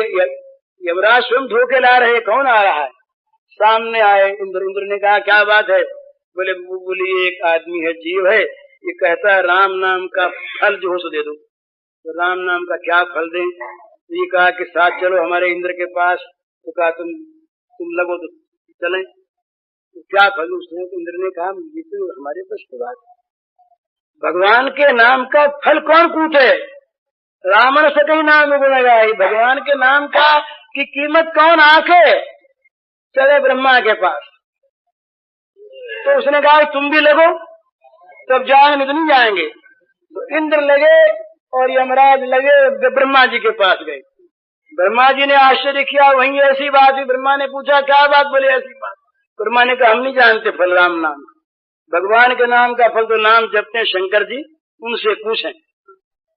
S1: यमराज स्वयं धोखे ला रहे, कौन आ रहा है? सामने आए इंद्र ने कहा क्या बात है? बोले एक आदमी है, जीव है, ये कहता है राम नाम का फल जो हो सो दे दो। तो राम नाम का क्या फल दें? ये कहा कि साथ चलो हमारे इंद्र के पास। तो कहा तुम लगो तो चलें। तो क्या फल? उसने तो इंद्र ने कहा ये तो हमारे बस की बात, भगवान के नाम का फल कौन कूटे? रावण से कहीं नाम गुनेगा, भगवान के नाम का की कीमत कौन आके? चले ब्रह्मा के पास। तो उसने कहा तुम भी लगो, तब जाएंगे तो नहीं जाएंगे। तो इंद्र लगे और यमराज लगे, ब्रह्मा जी के पास गए। ब्रह्मा जी ने आश्चर्य किया, वहीं ऐसी बात हुई। ब्रह्मा ने पूछा क्या बात? बोले ऐसी बात। ब्रह्मा ने कहा हम नहीं जानते फल राम नाम। भगवान के नाम का फल तो नाम जपते हैं शंकर जी, उनसे पूछें।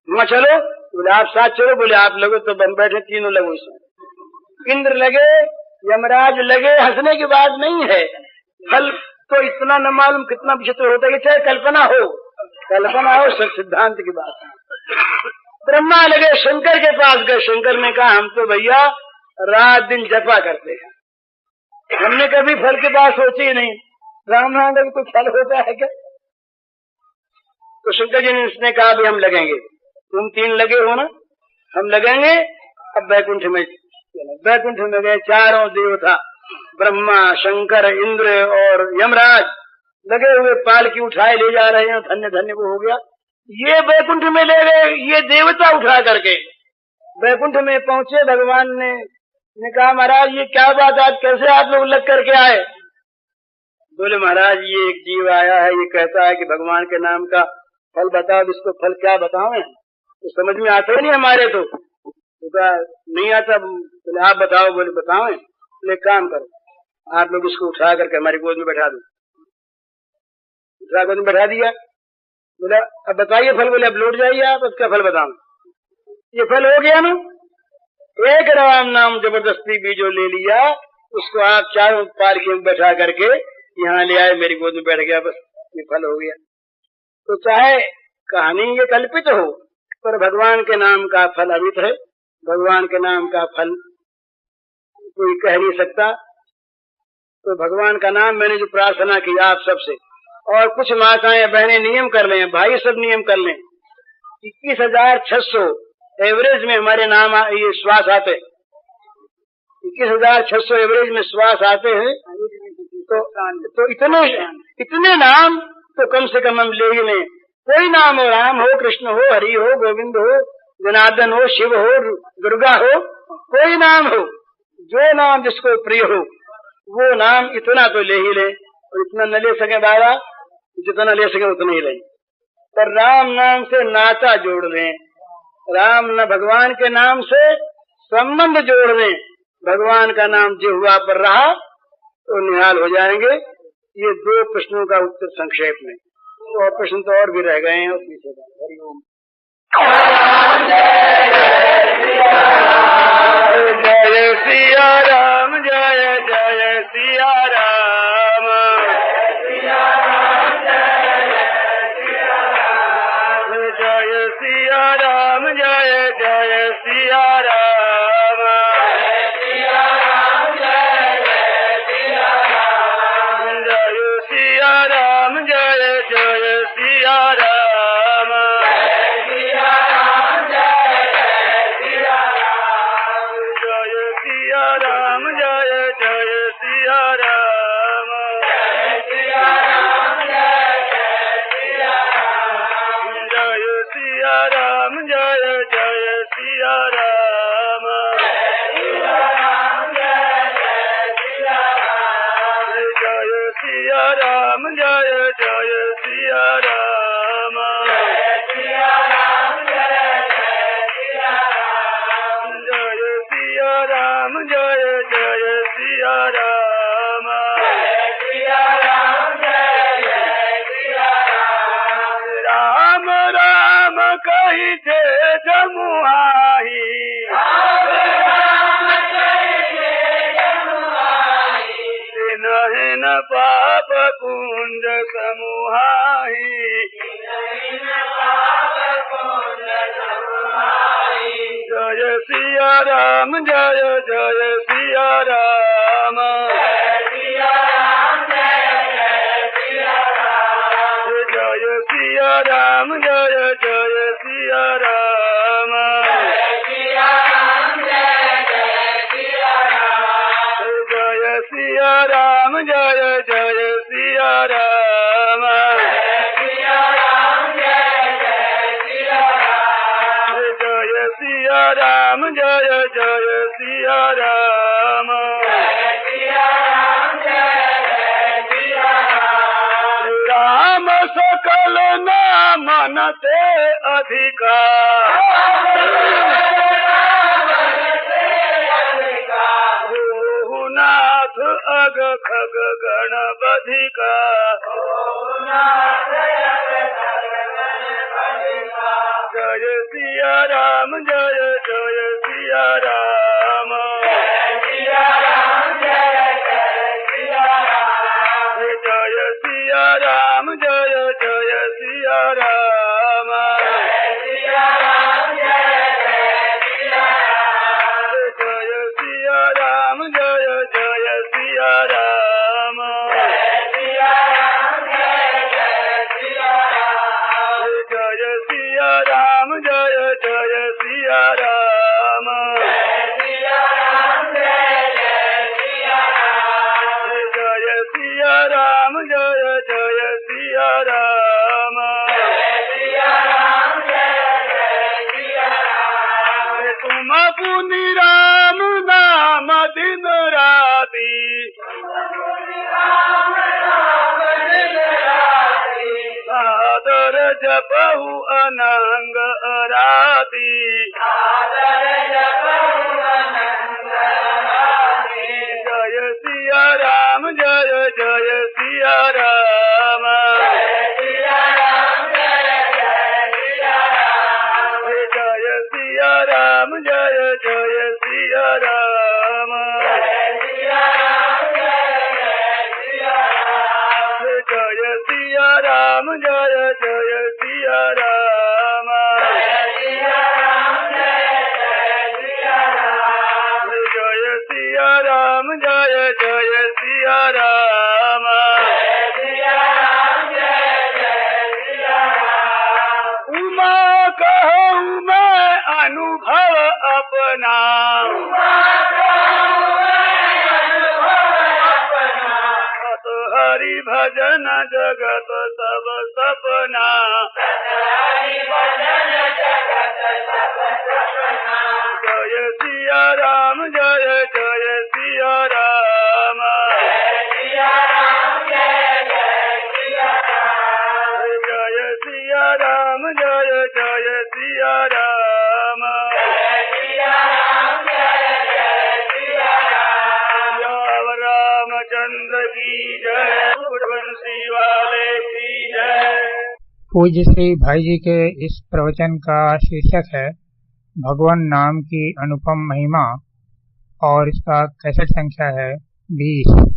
S1: वहां चलो, बोले आप साथ चलो, बोले आप लगो तो हम बैठे तीनों लगो इसमें। इंद्र लगे, यमराज लगे, हंसने की बात नहीं है। फल तो इतना न मालूम कितना विचित्र होता है, चाहे कल्पना हो सब सिद्धांत की बात है। ब्रह्मा लगे, शंकर के पास गए। शंकर ने कहा हम तो भैया रात दिन जपा करते हैं, हमने कभी फल की बात सोची ही नहीं। राम नाम का कोई फल होता है क्या? तो शंकर जी ने इसने कहा भी हम लगेंगे, तुम तीन लगे हो ना, हम लगेंगे। अब वैकुंठ में गए, चारों देवता ब्रह्मा, शंकर, इंद्र और यमराज लगे हुए पालकी उठाए ले जा रहे हैं। धन्य धन्य वो हो गया। ये वैकुंठ में ले गए, ये देवता उठा करके वैकुंठ में पहुंचे। भगवान ने कहा महाराज ये क्या बात, आज कैसे आप लोग लग करके आए? बोले महाराज ये एक जीव आया है, ये कहता है कि भगवान के नाम का फल बताओ। इसको फल क्या बताओ, तो समझ में आता ही नहीं हमारे तो कहा नहीं आता। बोले आप बताओ। बोले बताओ। बोले काम करो, आप लोग इसको उठा करके हमारी गोद में बैठा दो। उठा गोद में बैठा दिया। बोला अब बताइए फल। बोले अब लौट जाइए आप, अब क्या फल बताऊं? ये फल हो गया ना, एक राम नाम जबरदस्ती बीजो ले लिया, उसको आप चारों पालकी में बैठा करके यहाँ ले आए, मेरी गोद में बैठ गया, बस ये फल हो गया। तो चाहे कहानी ये कल्पित हो, पर भगवान के नाम का फल अमित है। भगवान के नाम का फल कोई कह नहीं सकता। तो भगवान का नाम मैंने जो प्रार्थना की आप सबसे, और कुछ माताएं बहनें नियम कर लें, भाई सब नियम कर लें। 21,600 एवरेज में हमारे नाम ये श्वास आते, 21,600 एवरेज में श्वास आते हैं। तो इतने नाम तो कम से कम हम ले ही लें। कोई नाम हो, राम हो, कृष्ण हो, हरि हो, गोविंद हो, जनार्दन हो, शिव हो, दुर्गा हो, कोई नाम हो, जो नाम जिसको प्रिय हो वो नाम इतना तो ले ही लें। और इतना न ले सके बाबा, जितना ले सके उतना ही लें, पर राम नाम से नाता जोड़ लें। राम न भगवान के नाम से संबंध जोड़ लें। भगवान का नाम जिह्वा पर रहा तो निहाल हो जाएंगे। ये 2 प्रश्नों का उत्तर संक्षेप में, और प्रश्न तो और भी रह गए हैं और पीछे का। हरिओम। जय सिया राम, जय जय सिया राम, जय सिया राम, जय सिया राम, जय जय सिया राम, जय सिया राम, जय सिया राम, जय सिया राम, जय जय सिया राम, जय सिया राम, जय सिया राम, जय सिया राम, जय जय सिया राम, जय सिया राम, जय सिया राम, जय सिया राम, जय जय सिया राम, जय सिया राम, जय सिया राम, जय सिया राम, जय जय सिया राम, जय सिया राम, जय सिया राम, जय सिया राम, जय जय सिया राम, जय सिया राम, जय जय सिया राम, राम राम कही थे जमुआही, राम राम कही थे जमुआही, तिन्हि न पाप कुंज समूहाही, तिन्हि न पाप कुंज समूहाही, जय सिया राम, जय जय सिया राम, जय सिया राम, जय जय सिया राम, जय सिया राम, जय जय सिया राम, जय सिया राम, जय जय सिया राम, जय सिया राम, जय जय सिया राम, जय सिया राम, जय जय सिया राम, जय सिया राम, जय जय सिया राम, जय सिया राम, जय जय सिया राम, राम सकल नामन ते अधिकार, नाथ नाग खग गणपतिका जय सिया राम जय जय सिया राम जय सिया राम जय जय सिया राम जय सिया राम जय जय सिया राम जय सिया राम जय जय सिया राम जय सिया राम जय जय सिया राम जय सिया राम जय जय सिया राम जय सिया राम जय जय सिया राम जय सिया राम जय जय सिया राम जय सिया राम जय जय सिया राम जय सिया राम जय जय सिया राम तुम पुनि राम नाम दिन राति सादर जपहु अनंग राति सादर जपहु अनंग राति जय सिया राम जय जय सिया राम जय सिया राम जय जय सिया राम जय सिया राम जय जय सिया राम जय सिया राम जय जय सिया राम जय सिया राम जय जय सिया राम जय सिया राम जय जय सिया राम जय सिया राम जय जय सिया राम जय सिया राम जय जय सिया राम उमा कहूँ मैं अनुभव अपना हरि भजन जगत सब सपना हरि भजन जगत सब सपना जय सिया राम जय जय सिया राम जय सिया राम जय जय सिया राम जय सिया राम जय जय सिया राम जय सिया राम जय जय सिया राम रामचंद्र की जय वंशी वाले की जय।
S2: पूज्य श्री भाई जी के इस प्रवचन का शीर्षक है भगवान नाम की अनुपम महिमा और इसका कैसेट संख्या है 20।